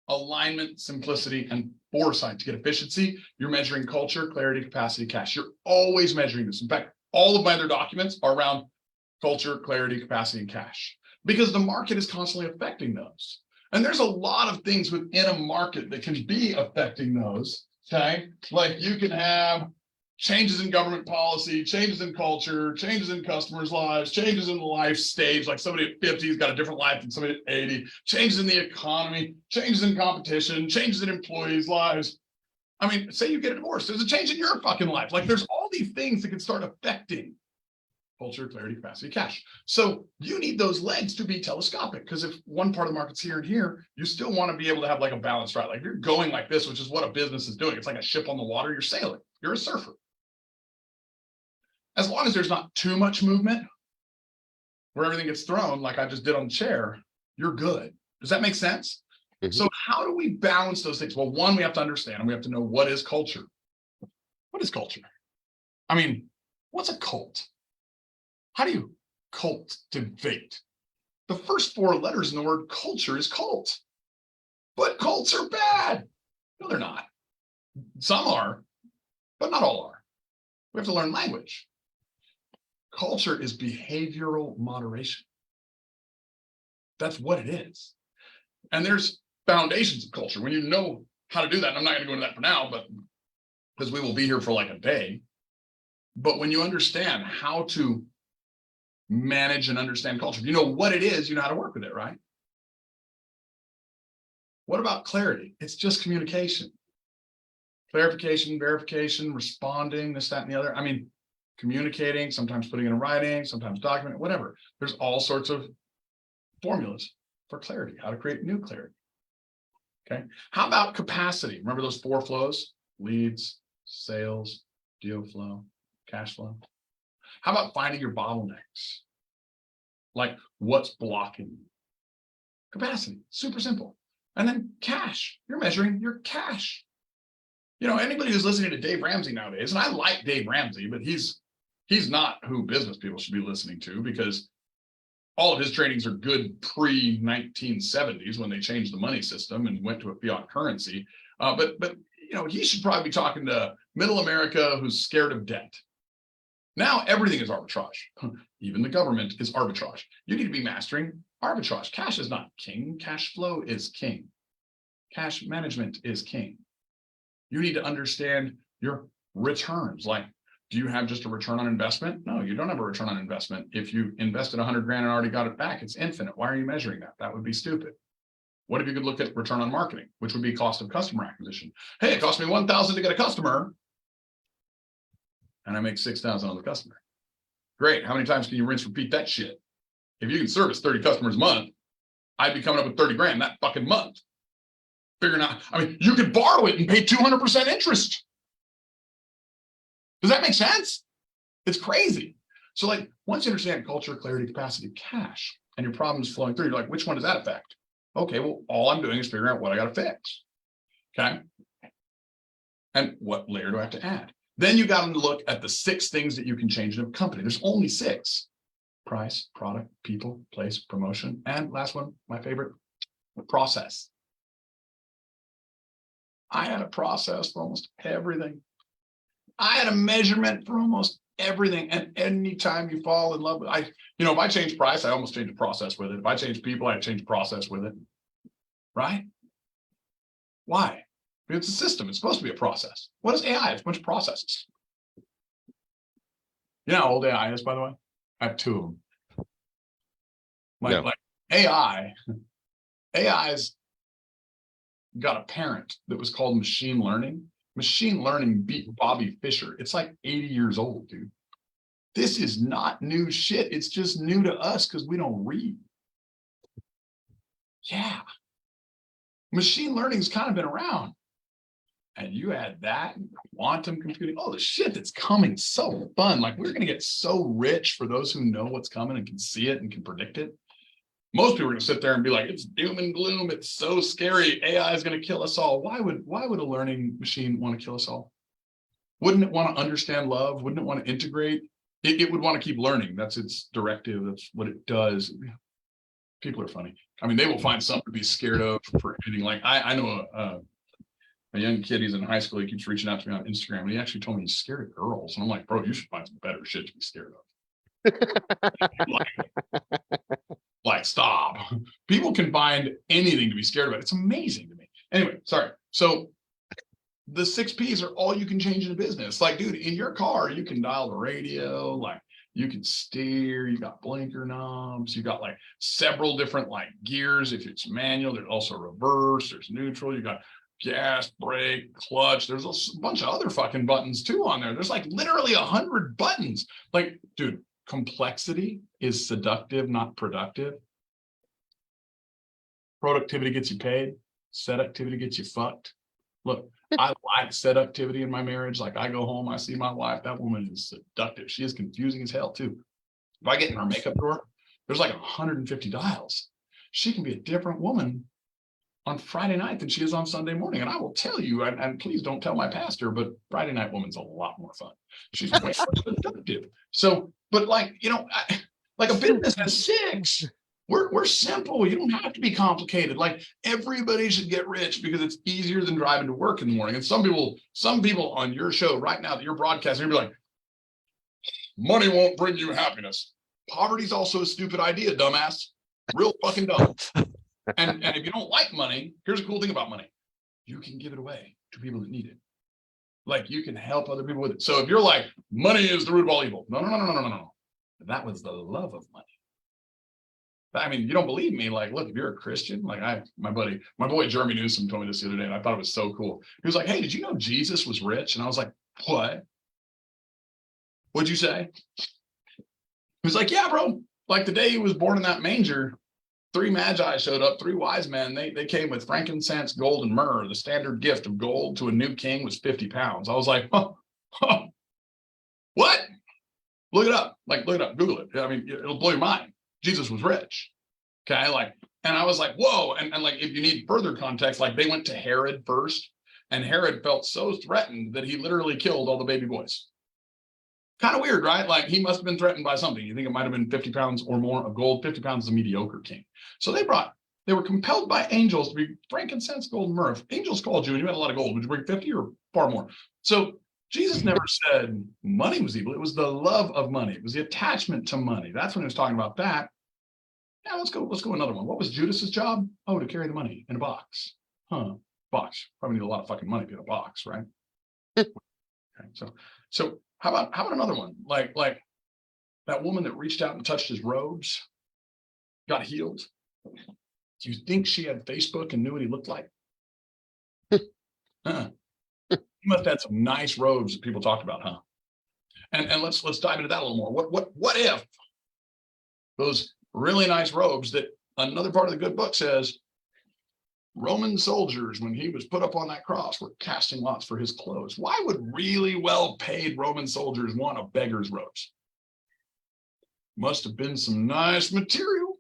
Speaker 3: alignment, simplicity, and foresight. To get efficiency, you're measuring culture, clarity, capacity, cash. You're always measuring this. In fact, all of my other documents are around culture, clarity, capacity, and cash, because the market is constantly affecting those. And there's a lot of things within a market that can be affecting those. Okay. Like you can have changes in government policy, changes in culture, changes in customers' lives, changes in the life stage. Like somebody at 50 has got a different life than somebody at 80, changes in the economy, changes in competition, changes in employees' lives. I mean, say you get a divorce, there's a change in your fucking life. Like there's all these things that can start affecting culture, clarity, capacity, cash. So you need those legs to be telescopic, because if one part of the market's here and here, you still want to be able to have like a balanced ride. Like you're going like this, which is what a business is doing. It's like a ship on the water, you're sailing, you're a surfer. As long as there's not too much movement where everything gets thrown, like I just did on the chair, you're good. Does that make sense? Mm-hmm. So how do we balance those things? Well, one, we have to understand, and we have to know what is culture. What is culture? I mean, what's a cult? How do you cultivate? The first 4 letters in the word culture is cult. But cults are bad. No, they're not. Some are, but not all are. We have to learn language. Culture is behavioral moderation. That's what it is. And there's foundations of culture. When you know how to do that, and I'm not going to go into that for now, but because we will be here for like a day. But when you understand how to manage and understand culture, you know what it is, you know how to work with it, right? What about clarity? It's just communication. Clarification, verification, responding, this, that, and the other. I mean, communicating, sometimes putting it in writing, sometimes documenting, whatever. There's all sorts of formulas for clarity, how to create new clarity. Okay. How about capacity? Remember those 4 flows? Leads, sales, deal flow, cash flow. How about finding your bottlenecks? Like what's blocking you? Capacity, super simple. And then cash, you're measuring your cash. You know, anybody who's listening to Dave Ramsey nowadays, and I like Dave Ramsey, but he's not who business people should be listening to, because all of his trainings are good pre-1970s when they changed the money system and went to a fiat currency. But you know, he should probably be talking to middle America who's scared of debt. Now everything is arbitrage. Even the government is arbitrage. You need to be mastering arbitrage. Cash is not king. Cash flow is king. Cash management is king. You need to understand your returns. Like, do you have just a return on investment? No, you don't have a return on investment. If you invested 100 grand and already got it back, it's infinite. Why are you measuring that? That would be stupid. What if you could look at return on marketing, which would be cost of customer acquisition? Hey, it cost me 1,000 to get a customer, and I make 6,000 on the customer. Great. How many times can you rinse, repeat that shit? If you can service 30 customers a month, I'd be coming up with 30 grand that fucking month. Figuring out, I mean, you could borrow it and pay 200% interest. Does that make sense? It's crazy. So like, once you understand culture, clarity, capacity, cash, and your problems flowing through, you're like, which one does that affect? Okay, well, all I'm doing is figuring out what I got to fix. Okay. And what layer do I have to add? Then you got to look at the 6 things that you can change in a company. There's only 6: price, product, people, place, promotion, and last one, my favorite, process. I had a process for almost everything. I had a measurement for almost everything. And anytime you fall in love with, if I change price, I almost change the process with it. If I change people, I change the process with it. Right? Why? It's a system. It's supposed to be a process. What is AI? It's a bunch of processes. You know how old AI is, by the way? I have 2 of them. Like AI's got a parent that was called machine learning. Machine learning beat Bobby Fischer. It's like 80 years old, dude. This is not new shit. It's just new to us because we don't read. Yeah. Machine learning's kind of been around. And you add that, quantum computing, all the shit that's coming, so fun. Like, we're going to get so rich for those who know what's coming and can see it and can predict it. Most people are going to sit there and be like, it's doom and gloom. It's so scary. AI is going to kill us all. Why would a learning machine want to kill us all? Wouldn't it want to understand love? Wouldn't it want to integrate? It would want to keep learning. That's its directive. That's what it does. People are funny. I mean, they will find something to be scared of for anything. Like, I know a young kid, he's in high school. He keeps reaching out to me on Instagram, and he actually told me he's scared of girls. And I'm like, bro, you should find some better shit to be scared of. Like, stop. People can find anything to be scared about. It's amazing to me. Anyway, sorry. So the 6 P's are all you can change in a business. Like, dude, in your car, you can dial the radio, like you can steer, you got blinker knobs, you got like several different like gears. If it's manual, there's also reverse, there's neutral, you got gas, brake, clutch. There's a bunch of other fucking buttons too on there. There's like literally 100 buttons. Like, dude, complexity is seductive, not productive. Productivity gets you paid. Seductivity gets you fucked. Look, I like seductivity in my marriage. Like, I go home, I see my wife. That woman is seductive. She is confusing as hell too. If I get in her makeup drawer, there's like 150 dials. She can be a different woman on Friday night than she is on Sunday morning. And I will tell you, and please don't tell my pastor, but Friday night woman's a lot more fun. She's way more seductive. So, but like, you know, like a business has 6. We're simple. You don't have to be complicated. Like, everybody should get rich because it's easier than driving to work in the morning. And some people on your show right now that you're broadcasting, you'll be like, money won't bring you happiness. Poverty's also a stupid idea, dumbass. Real fucking dumb. And if you don't like money, here's a cool thing about money. You can give it away to people that need it. Like, you can help other people with it. So if you're like, money is the root of all evil. No. That was the love of money. I mean, you don't believe me. Like, look, if you're a Christian, like my boy Jeremy Newsom told me this the other day, and I thought it was so cool. He was like, hey, did you know Jesus was rich? And I was like, what? What'd you say? He was like, yeah, bro. Like, the day he was born in that manger, 3 magi showed up, 3 wise men. They came with frankincense, gold, and myrrh. The standard gift of gold to a new king was 50 pounds. I was like, what? Look it up. Like, look it up. Google it. I mean, it'll blow your mind. Jesus was rich. Okay. Like, and I was like, whoa. And like, if you need further context, like, they went to Herod first, and Herod felt so threatened that he literally killed all the baby boys. Kind of weird, right? Like, he must have been threatened by something. You think it might have been 50 pounds or more of gold. 50 pounds is a mediocre king. So they were compelled by angels to be frankincense, gold, and myrrh. If angels called you and you had a lot of gold, would you bring 50 or far more? So Jesus never said money was evil. It was the love of money. It was the attachment to money. That's when he was talking about that. Now let's go another one. What was Judas's job? Oh, to carry the money in a box. Box. Probably need a lot of fucking money to get a box, right? Okay, so how about another one? Like that woman that reached out and touched his robes, got healed. Do you think she had Facebook and knew what he looked like? He must have had some nice robes that people talked about, huh? And let's dive into that a little more. What if those really nice robes that another part of the good book says Roman soldiers, when he was put up on that cross, were casting lots for his clothes? Why would really well-paid Roman soldiers want a beggar's robes? Must have been some nice material.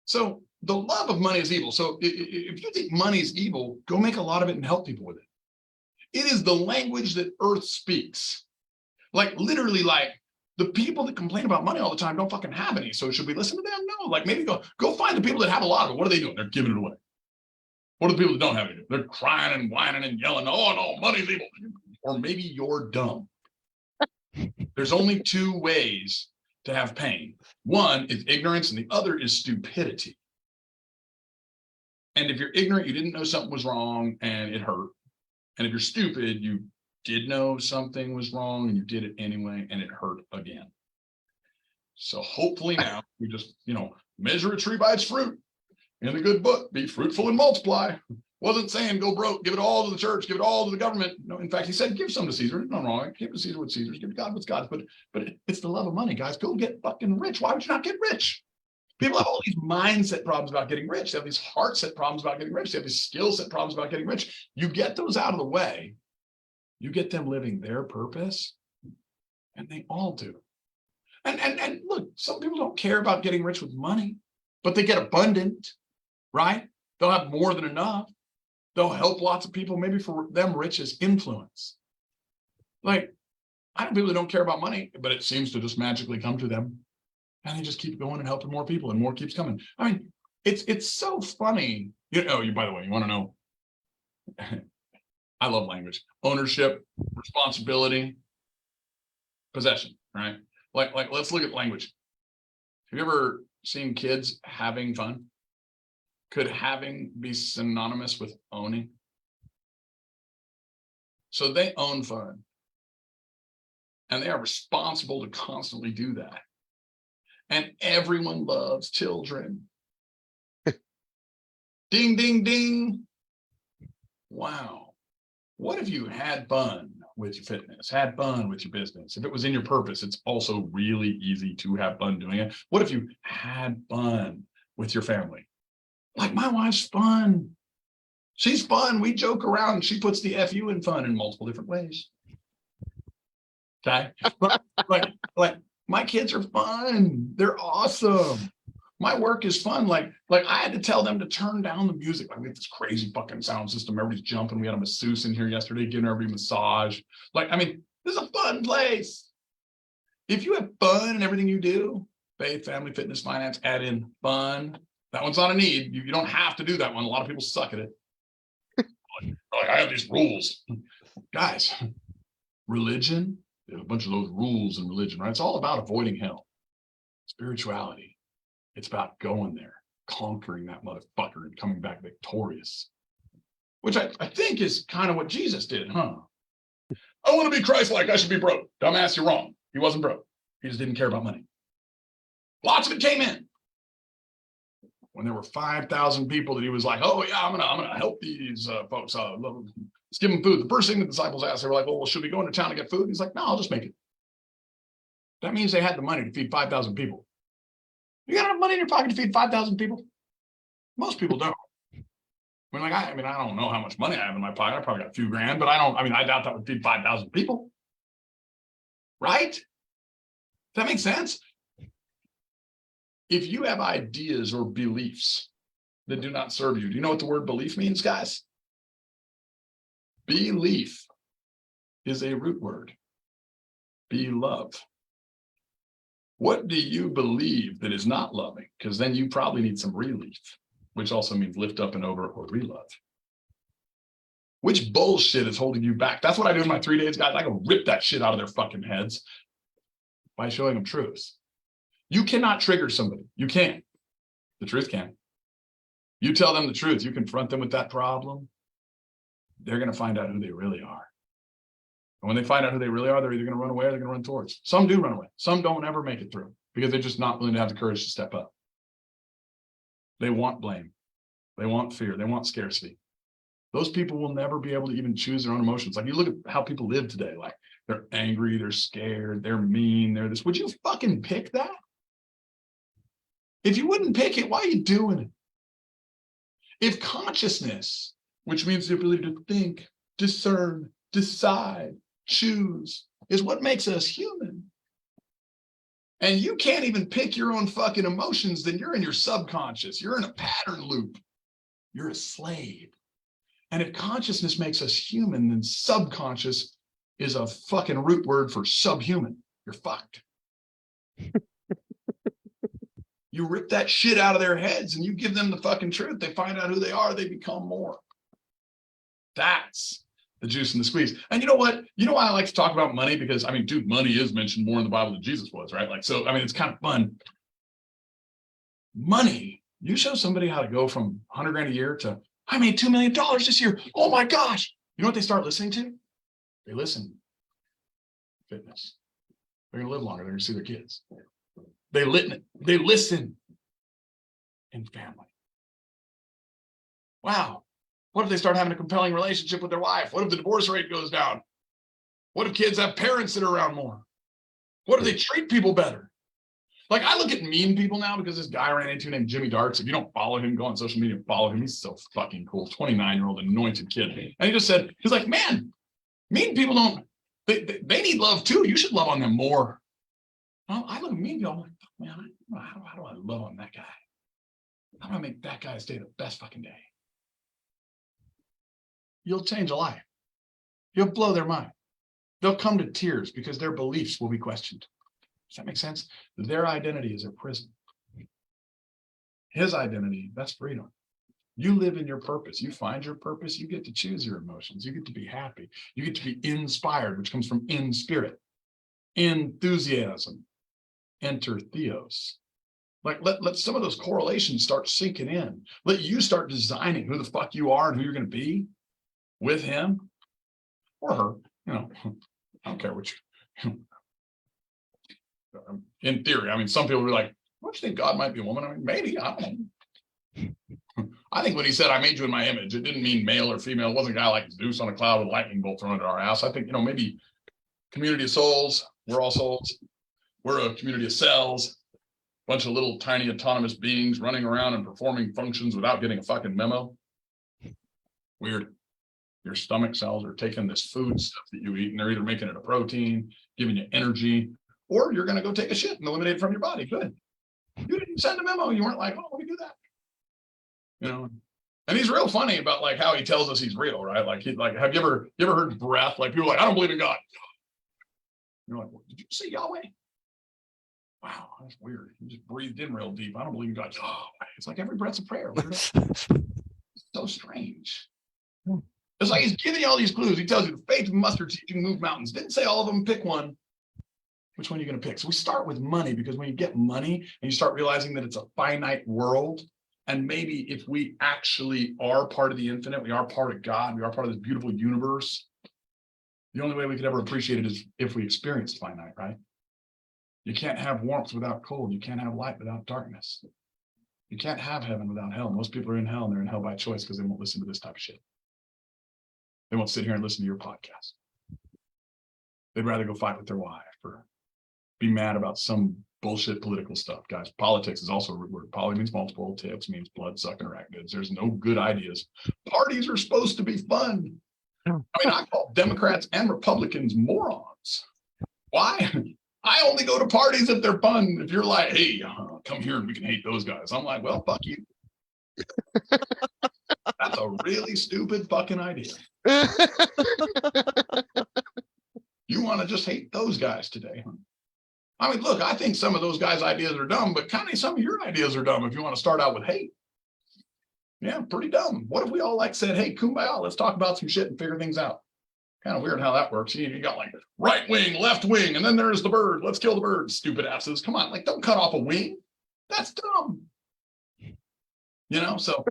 Speaker 3: So the love of money is evil. So if you think money is evil, go make a lot of it and help people with it. It is the language that earth speaks. Like, literally, like, the people that complain about money all the time don't fucking have any. So should we listen to them? No. Like, maybe go find the people that have a lot of it. What are they doing? They're giving it away. What are the people that don't have it? They're crying and whining and yelling, oh no, money's evil. Or maybe you're dumb. There's only 2 ways to have pain. One is ignorance, and the other is stupidity. And if you're ignorant, you didn't know something was wrong and it hurt. And if you're stupid, you did know something was wrong and you did it anyway and it hurt again. So hopefully now we just, measure a tree by its fruit. In the good book, be fruitful and multiply. Wasn't saying go broke, give it all to the church, give it all to the government. No, in fact, he said give some to Caesar. No wrong. Give to Caesar what's Caesar's, give to God what's God's. But it's the love of money, guys. Go get fucking rich. Why would you not get rich? People have all these mindset problems about getting rich. They have these heart set problems about getting rich. They have these skill set problems about getting rich. You get those out of the way, you get them living their purpose, and they all do. And look, some people don't care about getting rich with money, but they get abundant, right? They'll have more than enough. They'll help lots of people. Maybe for them, rich is influence. Like, I know people that don't care about money, but it seems to just magically come to them. And they just keep going and helping more people, and more keeps coming. I mean, it's so funny. By the way, you want to know? I love language. Ownership, responsibility, possession, right? Like let's look at language. Have you ever seen kids having fun? Could having be synonymous with owning? So they own fun. And they are responsible to constantly do that. And everyone loves children. Ding, ding, ding. Wow. What if you had fun with your fitness, had fun with your business? If it was in your purpose, it's also really easy to have fun doing it. What if you had fun with your family? Like my wife's fun. She's fun. We joke around. She puts the FU in fun in multiple different ways. Okay. But like my kids are fun. They're awesome. My work is fun. Like I had to tell them to turn down the music. Like we have this crazy fucking sound system. Everybody's jumping. We had a masseuse in here yesterday giving everybody a massage. Like, I mean, this is a fun place. If you have fun in everything you do, faith, family, fitness, finance, add in fun. That one's not a need. You don't have to do that one. A lot of people suck at it. Like, I have these rules. Guys, religion, there's a bunch of those rules in religion, right? It's all about avoiding hell. Spirituality, it's about going there, conquering that motherfucker and coming back victorious, which I think is kind of what Jesus did, huh? I want to be Christ-like. I should be broke. Dumbass, you're wrong. He wasn't broke. He just didn't care about money. Lots of it came in. When there were 5,000 people that he was like, oh yeah, I'm gonna help these folks. Let's give them food. The first thing the disciples asked, they were like, well, should we go into town to get food? And he's like, no, I'll just make it. That means they had the money to feed 5,000 people. You got enough money in your pocket to feed 5,000 people? Most people don't. I don't know how much money I have in my pocket. I probably got a few grand, but I doubt that would feed 5,000 people. Right? Does that make sense? If you have ideas or beliefs that do not serve you, do you know what the word belief means, guys? Belief is a root word. Be-love. What do you believe that is not loving? Because then you probably need some relief, which also means lift up and over or re-love. Which bullshit is holding you back? That's what I do in my 3 days, guys. I can rip that shit out of their fucking heads by showing them truth. You cannot trigger somebody. You can't. The truth can. You tell them the truth. You confront them with that problem. They're going to find out who they really are. And when they find out who they really are, they're either going to run away or they're going to run towards. Some do run away. Some don't ever make it through because they're just not willing to have the courage to step up. They want blame. They want fear. They want scarcity. Those people will never be able to even choose their own emotions. Like you look at how people live today. Like they're angry, they're scared, they're mean, they're this. Would you fucking pick that? If you wouldn't pick it, why are you doing it? If consciousness, which means the ability to think, discern, decide, choose, is what makes us human, and you can't even pick your own fucking emotions, then you're in your subconscious. You're in a pattern loop. You're a slave. And if consciousness makes us human, then subconscious is a fucking root word for subhuman. You're fucked. You rip that shit out of their heads and you give them the fucking truth. They find out who they are. They become more. That's the juice and the squeeze. And you know what? You know why I like to talk about money? Because, dude, money is mentioned more in the Bible than Jesus was, right? It's kind of fun. Money. You show somebody how to go from 100 grand a year to, I made $2 million this year. Oh my gosh. You know what they start listening to? They listen. Fitness. They're going to live longer. They're going to see their kids. They listen in family. Wow. What if they start having a compelling relationship with their wife? What if the divorce rate goes down? What if kids have parents that are around more? What if they treat people better? Like I look at mean people now because this guy I ran into named Jimmy Darts. If you don't follow him, go on social media and follow him. He's so fucking cool. 29-year-old anointed kid. And he just said, he's like, man, mean people they need love too. You should love on them more. I look at mean people, I'm like, man, how do I love on that guy? How do I make that guy's day the best fucking day? You'll change a life. You'll blow their mind. They'll come to tears because their beliefs will be questioned. Does that make sense? Their identity is a prison. His identity, that's freedom. You live in your purpose. You find your purpose. You get to choose your emotions. You get to be happy. You get to be inspired, which comes from in spirit. Enthusiasm. Enter theos. Like let some of those correlations start sinking in. Let you start designing who the fuck you are and who you're going to be with him or her. You know, I don't care what you. In theory, I mean, some people will be like, "Don't you think God might be a woman?" I mean, maybe. I don't know. I think when he said, "I made you in my image," it didn't mean male or female. It wasn't a guy like Zeus on a cloud with a lightning bolt thrown at our ass. I think, maybe community of souls. We're all souls. We're a community of cells. Bunch of little tiny autonomous beings running around and performing functions without getting a fucking memo. Weird. Your stomach cells are taking this food stuff that you eat, and they're either making it a protein, giving you energy, or you're going to go take a shit and eliminate it from your body. Good. You didn't send a memo. You weren't like, "Oh, let me do that." And he's real funny about like how he tells us he's real, right? Like have you ever heard breath? Like people are like, "I don't believe in God." You're like, "Well, did you say Yahweh?" Wow, that's weird. You just breathed in real deep. "I don't believe in God." Oh, it's like every breath's a prayer. It's so strange. It's like he's giving you all these clues. He tells you the faith of mustard seed, you can move mountains. Didn't say all of them. Pick one. Which one are you going to pick? So we start with money, because when you get money and you start realizing that it's a finite world, and maybe if we actually are part of the infinite, we are part of God, we are part of this beautiful universe, the only way we could ever appreciate it is if we experienced finite, right? You can't have warmth without cold. You can't have light without darkness. You can't have heaven without hell. Most people are in hell, and they're in hell by choice because they won't listen to this type of shit. They won't sit here and listen to your podcast. They'd rather go fight with their wife or be mad about some bullshit political stuff. Guys, politics is also a root word. Poly means multiple. Tips means blood sucking arachnids. There's no good ideas. Parties are supposed to be fun. I mean, I call Democrats and Republicans morons. Why? I only go to parties if they're fun. If you're like, "Hey, come here and we can hate those guys," I'm like, "Well, fuck you." That's a really stupid fucking idea. You want to just hate those guys today, huh? I mean, look, I think some of those guys' ideas are dumb, but kind of some of your ideas are dumb if you want to start out with hate. Yeah, pretty dumb. What if we all said, "Hey, kumbaya, let's talk about some shit and figure things out"? Kind of weird how that works. You got like right wing, left wing, and then there's the bird. Let's kill the bird, stupid asses. Come on, don't cut off a wing. That's dumb. So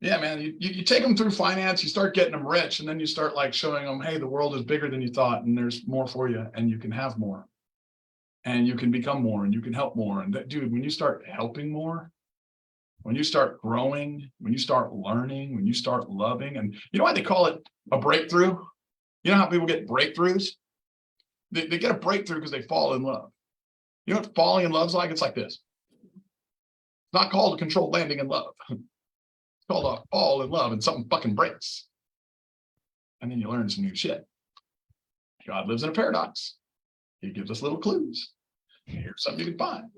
Speaker 3: yeah, man, you take them through finance, you start getting them rich, and then you start showing them, "Hey, the world is bigger than you thought, and there's more for you, and you can have more, and you can become more, and you can help more." And dude, when you start helping more, when you start growing, when you start learning, when you start loving, and you know why they call it a breakthrough? You know how people get breakthroughs? They get a breakthrough because they fall in love. You know what falling in love's like? It's like this. It's not called a controlled landing in love. It's called a fall in love, and something fucking breaks. And then you learn some new shit. God lives in a paradox. He gives us little clues. Here's something you can find.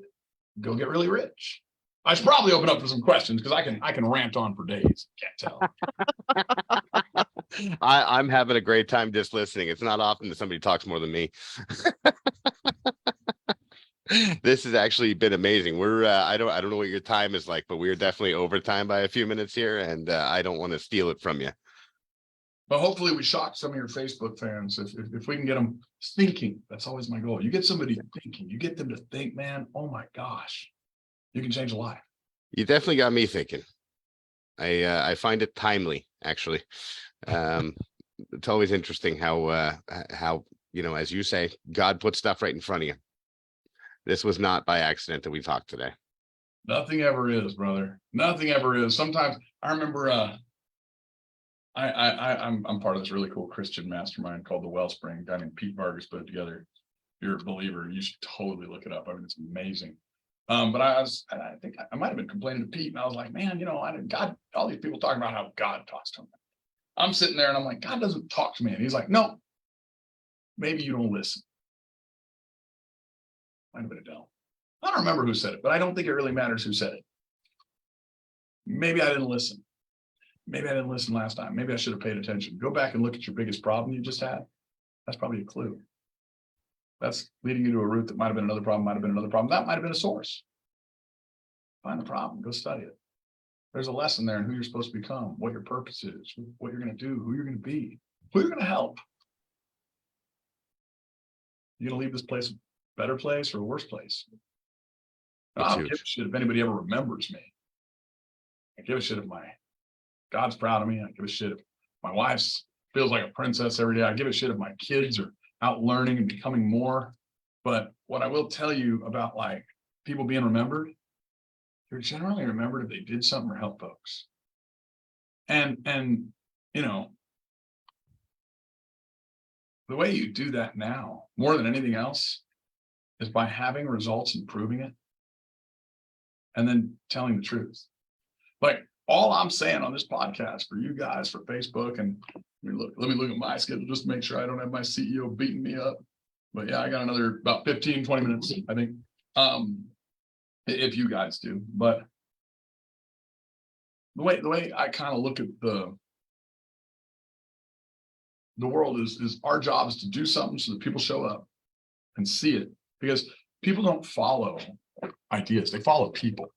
Speaker 3: Go get really rich. I should probably open up for some questions because I can rant on for days. Can't tell.
Speaker 1: I'm having a great time just listening. It's not often that somebody talks more than me. This has actually been amazing. We're I don't know what your time is like, but we're definitely over time by a few minutes here, and I don't want to steal it from you.
Speaker 3: But hopefully we shock some of your Facebook fans. If we can get them thinking, that's always my goal. You get somebody thinking, you get them to think, man, oh my gosh, you can change a life.
Speaker 1: You definitely got me thinking. I find it timely, actually. It's always interesting how as you say, God puts stuff right in front of you. This was not by accident that we talked today.
Speaker 3: Nothing ever is, brother. Nothing ever is. Sometimes I remember I'm part of this really cool Christian mastermind called the Wellspring. A guy named Pete Vargas put it together. If you're a believer, you should totally look it up. I mean, it's amazing. But I think I might have been complaining to Pete, and I was like, "Man, God, all these people talking about how God talks to him." I'm sitting there and I'm like, "God doesn't talk to me." And he's like, "No, maybe you don't listen." Might have been Adele. I don't remember who said it, but I don't think it really matters who said it. Maybe I didn't listen. Maybe I didn't listen last time. Maybe I should have paid attention. Go back and look at your biggest problem you just had. That's probably a clue. That's leading you to a route that might have been another problem, might have been another problem. That might have been a source. Find the problem, go study it. There's a lesson there in who you're supposed to become, what your purpose is, what you're going to do, who you're going to be, who you're going to help. You're going to leave this place a better place or a worse place. I
Speaker 1: That's
Speaker 3: don't give
Speaker 1: huge.
Speaker 3: a shit if anybody ever remembers me. I give a shit if my God's proud of me. I give a shit if my wife feels like a princess every day. I give a shit if my kids are out learning and becoming more. But what I will tell you about like people being remembered, they're generally remembered if they did something or helped folks. And you know, the way you do that now, more than anything else, is by having results and proving it, and then telling the truth. Like all I'm saying on this podcast for you guys, for Facebook, and let me look at my schedule just to make sure I don't have my CEO beating me up. But yeah, I got another about 15, 20 minutes, I think. If you guys do. But the way I kind of look at the world is our job is to do something so that people show up and see it, because people don't follow ideas, they follow people.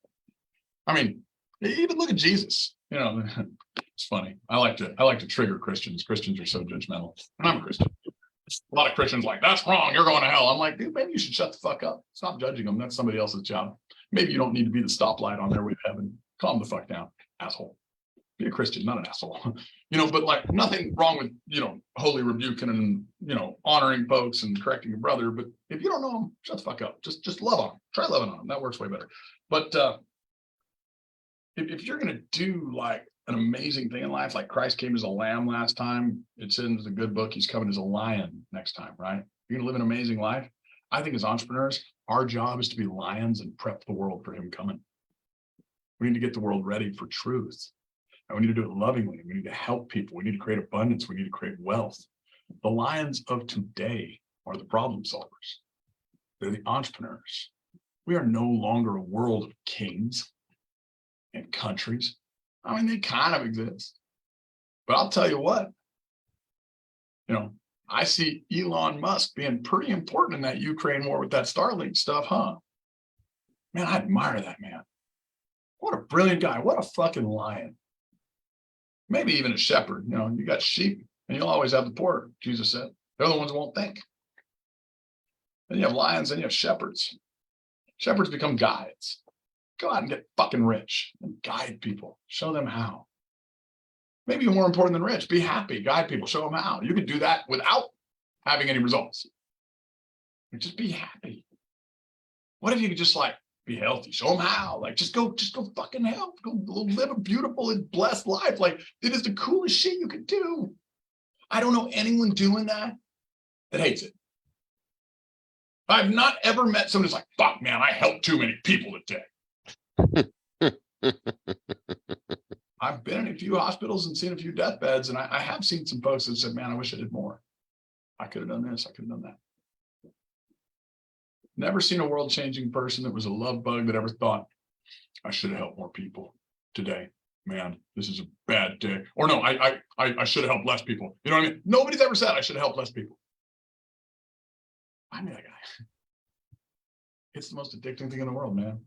Speaker 3: I mean, even look at Jesus. You know, it's funny. I like to trigger Christians. Christians are so judgmental, and I'm a Christian. A lot of Christians like, that's wrong, you're going to hell. I'm like, dude, maybe you should shut the fuck up. Stop judging them. That's somebody else's job. Maybe you don't need to be the stoplight on their way to heaven. Calm the fuck down, asshole. Be a Christian, not an asshole. You know, but like nothing wrong with, you know, holy rebuking and, you know, honoring folks and correcting your brother. But if you don't know them, shut the fuck up. Just love on them. Try loving on them. That works way better. But if you're going to do like an amazing thing in life, like Christ came as a lamb last time, it's in the good book, he's coming as a lion next time, right? You're going to live an amazing life. I think as entrepreneurs, our job is to be lions and prep the world for him coming. We need to get the world ready for truth. And we need to do it lovingly. We need to help people. We need to create abundance. We need to create wealth. The lions of today are the problem solvers. They're the entrepreneurs. We are no longer a world of kings and countries. I mean, they kind of exist. But I'll tell you what, you know, I see Elon Musk being pretty important in that Ukraine war with that Starlink stuff, huh? Man, I admire that man. What a brilliant guy. What a fucking lion. Maybe even a shepherd. You know, you got sheep and you'll always have the poor, Jesus said. They're the ones who won't think. Then you have lions and you have shepherds. Shepherds become guides. Go out and get fucking rich and guide people. Show them how. Maybe you're more important than rich. Be happy. Guide people. Show them how. You can do that without having any results. Just be happy. What if you could just like be healthy? Show them how. Like just go fucking help. Go live a beautiful and blessed life. Like it is the coolest shit you could do. I don't know anyone doing that hates it. I've not ever met someone who's like, fuck man, I helped too many people today. I've been in a few hospitals and seen a few deathbeds, and I have seen some folks that said, man, I wish I did more. I could have done this. I could have done that. Never seen a world-changing person that was a love bug that ever thought, I should have helped more people today. Man, this is a bad day. Or no, I should have helped less people. You know what I mean? Nobody's ever said I should have helped less people. I'm that guy. It's the most addicting thing in the world, man.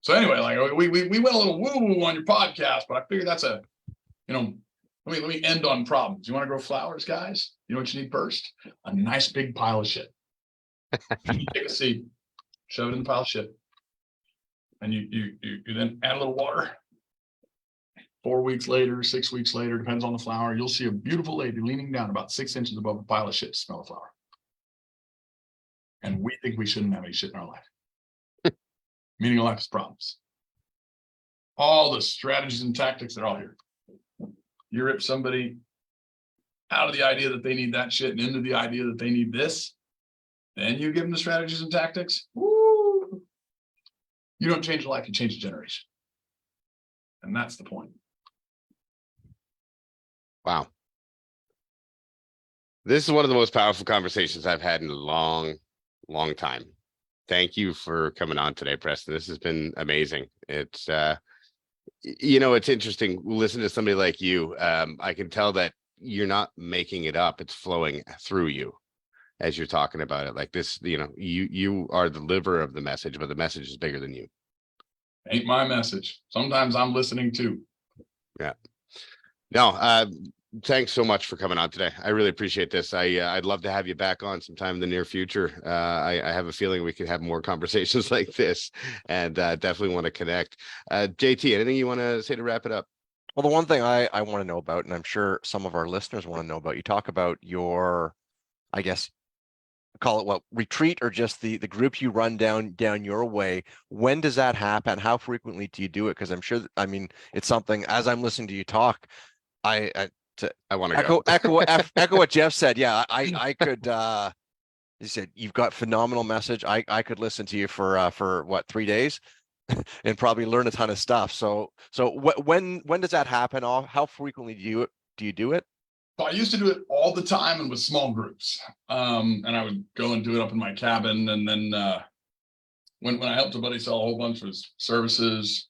Speaker 3: So anyway, like we went a little woo-woo on your podcast, but I figured that's a, you know, let me end on problems. You want to grow flowers, guys? You know what you need first? A nice big pile of shit. You take a seed, shove it in the pile of shit, and you then add a little water. 4 weeks later, 6 weeks later, depends on the flower, you'll see a beautiful lady leaning down about 6 inches above a pile of shit to smell the flower. And we think we shouldn't have any shit in our life. Meaning of life is problems. All the strategies and tactics, they're all here. You rip somebody out of the idea that they need that shit and into the idea that they need this, then you give them the strategies and tactics. Woo! You don't change a life, you change a generation. And that's the point.
Speaker 1: Wow. This is one of the most powerful conversations I've had in a long time. Thank you for coming on today, Preston. This has been amazing. It's, you know, it's interesting. Listen to somebody like you. I can tell that you're not making it up. It's flowing through you as you're talking about it. Like this, you know, you are the liver of the message, but the message is bigger than you. Ain't
Speaker 3: my message. Sometimes I'm listening too.
Speaker 1: Yeah. No, thanks so much for coming on today. I really appreciate this. I'd love to have you back on sometime in the near future. I have a feeling we could have more conversations like this, and definitely want to connect. JT, anything you want to say to wrap it up?
Speaker 2: Well, the one thing I want to know about, and I'm sure some of our listeners want to know about, you talk about your, I guess, call it what, retreat, or just the group you run down your way. When does that happen? How frequently do you do it? Because I'm sure, I mean, it's something, as I'm listening to you talk, I
Speaker 1: want to go.
Speaker 2: echo what Jeff said. Yeah, I could. He said you've got phenomenal message. I could listen to you for what, 3 days, and probably learn a ton of stuff. So when does that happen? How frequently do you do it?
Speaker 3: So I used to do it all the time and with small groups. And I would go and do it up in my cabin. And then when I helped a buddy sell a whole bunch of services,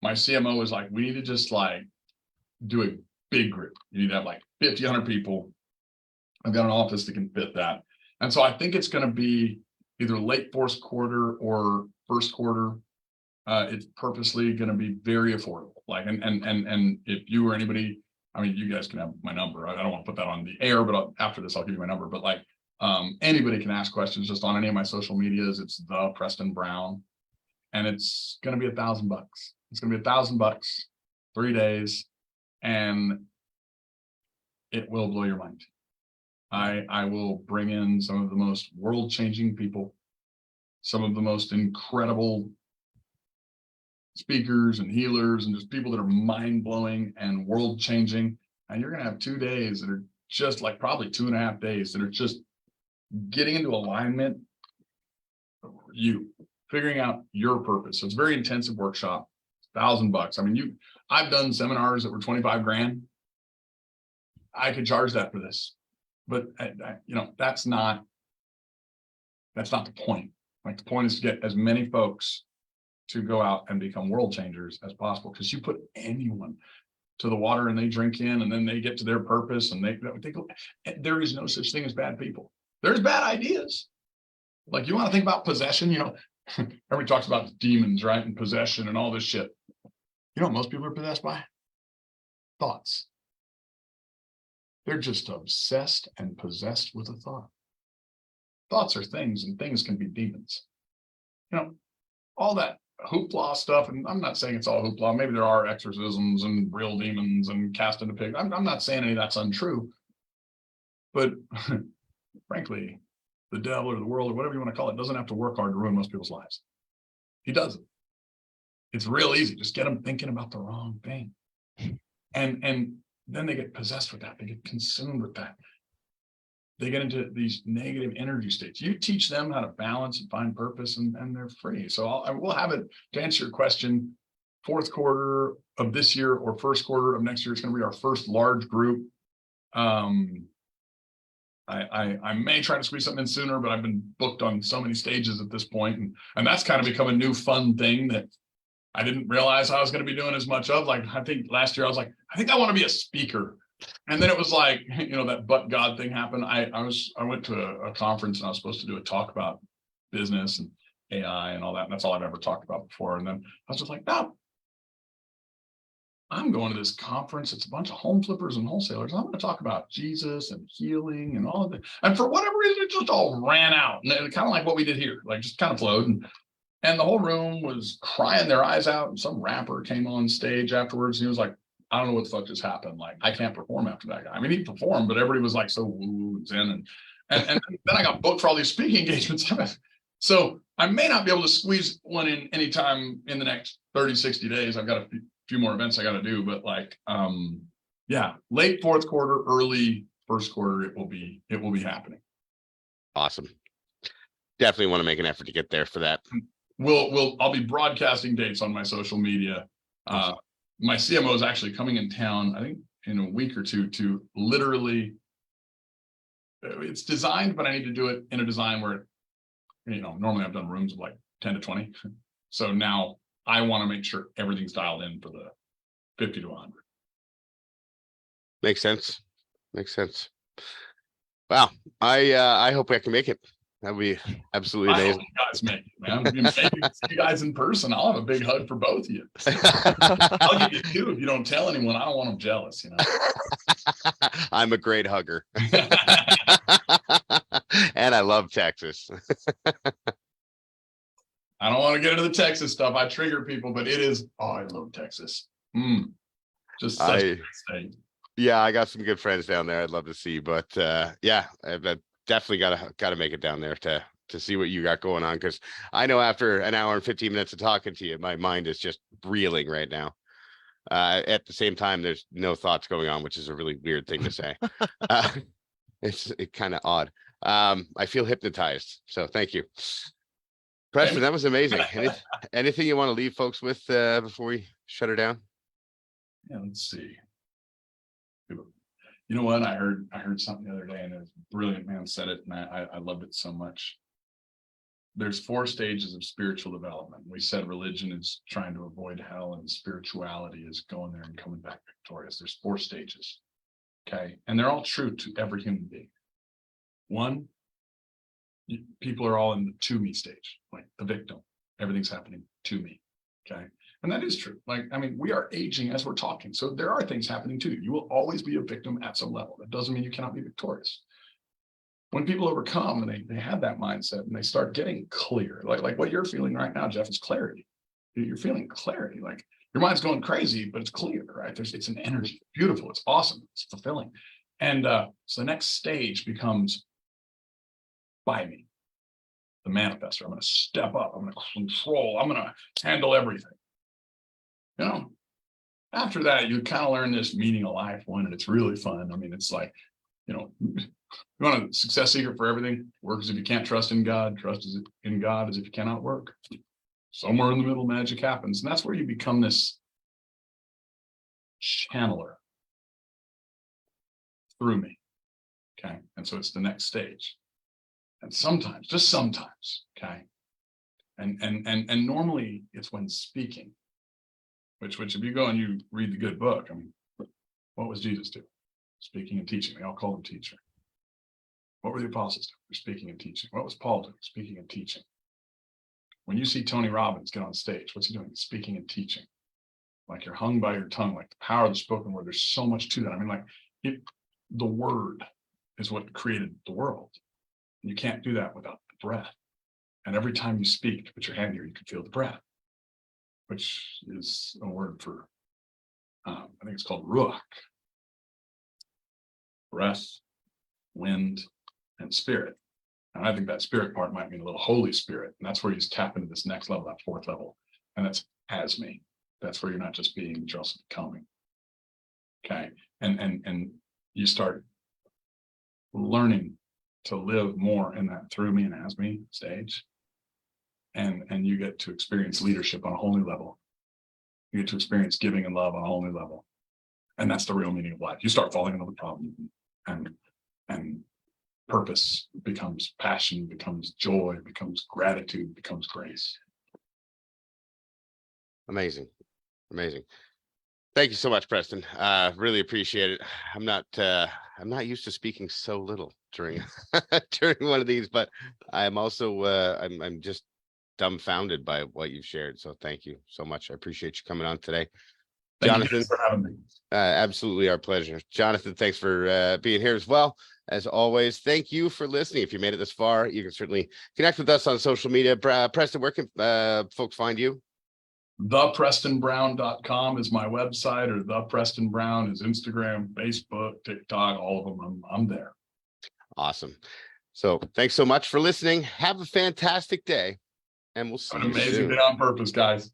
Speaker 3: my CMO was like, we need to just like do a big group. You need to have like 50, 100 people. I've got an office that can fit that. And so I think it's going to be either late fourth quarter or first quarter. It's purposely going to be very affordable. Like, and if you or anybody, I mean, you guys can have my number. I don't want to put that on the air, but after this, I'll give you my number. But like, anybody can ask questions just on any of my social medias. It's the Preston Brown, and it's going to be $1,000. It's going to be $1,000, 3 days, and it will blow your mind. I will bring in some of the most world-changing people, some of the most incredible speakers and healers, and just people that are mind-blowing and world-changing. And you're going to have 2 days that are just like, probably 2.5 days that are just getting into alignment, you figuring out your purpose. So it's a very intensive workshop. $1,000. I mean, I've done seminars that were 25 grand. I could charge that for this, but that's not the point. Like, the point is to get as many folks to go out and become world changers as possible. Because you put anyone to the water and they drink in, and then they get to their purpose, and they go. There is no such thing as bad people. There's bad ideas. Like, you want to think about possession, everybody talks about demons, right? And possession and all this shit. You know what most people are possessed by? Thoughts. They're just obsessed and possessed with a thought. Thoughts are things, and things can be demons. All that hoopla stuff, and I'm not saying it's all hoopla. Maybe there are exorcisms and real demons and cast into pigs. I'm not saying any of that's untrue. But frankly, the devil or the world or whatever you want to call it doesn't have to work hard to ruin most people's lives. He doesn't. It's real easy. Just get them thinking about the wrong thing. And then they get possessed with that. They get consumed with that. They get into these negative energy states. You teach them how to balance and find purpose, and they're free. So I will have it, to answer your question, fourth quarter of this year or first quarter of next year. It's going to be our first large group. I may try to squeeze something in sooner, but I've been booked on so many stages at this point, and that's kind of become a new fun thing that I didn't realize I was going to be doing as much of. Like, I think last year I was like, I think I want to be a speaker. And then it was like, that but God thing happened. I went to a conference, and I was supposed to do a talk about business and AI and all that. And that's all I've ever talked about before. And then I was just like, no, I'm going to this conference. It's a bunch of home flippers and wholesalers. I'm going to talk about Jesus and healing and all of that. And for whatever reason, it just all ran out. And it, kind of like what we did here, like just kind of flowed. And the whole room was crying their eyes out. And some rapper came on stage afterwards, and he was like, I don't know what the fuck just happened. Like, I can't perform after that guy. I mean, he performed, but everybody was like so woo and zen. And then I got booked for all these speaking engagements. So I may not be able to squeeze one in anytime in the next 30, 60 days. I've got a few more events I got to do, but like, late fourth quarter, early first quarter, it will be happening.
Speaker 1: Awesome. Definitely want to make an effort to get there for that.
Speaker 3: I'll be broadcasting dates on my social media.
Speaker 1: Awesome.
Speaker 3: My CMO is actually coming in town, I think in a week or two, to literally, it's designed, but I need to do it in a design where, normally I've done rooms of like 10 to 20. So now I want to make sure everything's dialed in for the 50 to 100.
Speaker 1: Makes sense. Wow. I hope I can make it. That'd be absolutely amazing.
Speaker 3: You guys make it, man. Maybe see you guys in person. I'll have a big hug for both of you. I'll give you 2 if you don't tell anyone. I don't want them jealous,
Speaker 1: I'm a great hugger. And I love Texas.
Speaker 3: I don't want to get into the Texas stuff. I trigger people, but it is, oh, I love Texas. Just such a great state.
Speaker 1: Yeah, I got some good friends down there. I'd love to see, but yeah, I've definitely gotta make it down there to see what you got going on, because I know after an hour and 15 minutes of talking to you, my mind is just reeling right now. At the same time, there's no thoughts going on, which is a really weird thing to say. It's kind of odd. I feel hypnotized, so thank you, Preston. That was amazing. Anything you want to leave folks with before we shut her down?
Speaker 3: Yeah, let's see. You know what? I heard something the other day, and it was brilliant. Man said it, and I loved it so much. There's 4 stages of spiritual development. We said religion is trying to avoid hell, and spirituality is going there and coming back victorious. There's 4 stages. Okay. And they're all true to every human being. 1, people are all in the to me stage, like the victim. Everything's happening to me. Okay. And that is true. Like, I mean, we are aging as we're talking. So there are things happening to you. You will always be a victim at some level. That doesn't mean you cannot be victorious. When people overcome and they have that mindset and they start getting clear, like what you're feeling right now, Jeff, is clarity. You're feeling clarity. Like your mind's going crazy, but it's clear, right? It's an energy. Beautiful. It's awesome. It's fulfilling. And so the next stage becomes by me, the manifestor. I'm going to step up. I'm going to control. I'm going to handle everything. You know, after that, you kind of learn this meaning of life one, and it's really fun. I mean, it's like, you know, you want a success secret for everything. Work as if you can't trust in God. Trust in God as if you cannot work. Somewhere in the middle, magic happens. And that's where you become this channeler through me. Okay. And so it's the next stage. And sometimes, just sometimes, okay. And normally it's when speaking, which if you go and you read the good book, I mean, what was Jesus doing? Speaking and teaching. They all called him teacher. What were the apostles doing? They're speaking and teaching. What was Paul doing? Speaking and teaching. When you see Tony Robbins get on stage, what's he doing? Speaking and teaching. Like you're hung by your tongue, like the power of the spoken word. There's so much to that. I mean, like the word is what created the world. And you can't do that without the breath. And every time you speak, put your hand here, you can feel the breath, which is a word for, I think it's called ruach. Breath, wind, and spirit. And I think that spirit part might mean a little Holy Spirit. And that's where you tap into this next level, that 4th level. And that's as me. That's where you're not just being, but you're also becoming. Okay. And you start learning to live more in that through me and as me stage. And you get to experience leadership on a whole new level. You get to experience giving and love on a whole new level. And that's the real meaning of life. You start falling into the problem, and purpose becomes passion, becomes joy, becomes gratitude, becomes grace.
Speaker 1: Amazing. Thank you so much, Preston. Really appreciate it. I'm not used to speaking so little during during one of these, but I'm also I'm just dumbfounded by what you've shared. So thank you so much. I appreciate you coming on today. Jonathan,
Speaker 3: for having me.
Speaker 1: Absolutely our pleasure. Jonathan, thanks for being here as well. As always, thank you for listening. If you made it this far, you can certainly connect with us on social media. Preston, where can folks find you?
Speaker 3: ThePrestonBrown.com is my website, or The Preston Brown is Instagram, Facebook, TikTok, all of them. I'm there.
Speaker 1: Awesome. So thanks so much for listening. Have a fantastic day, and we'll see you soon.
Speaker 3: Amazing day on purpose, guys.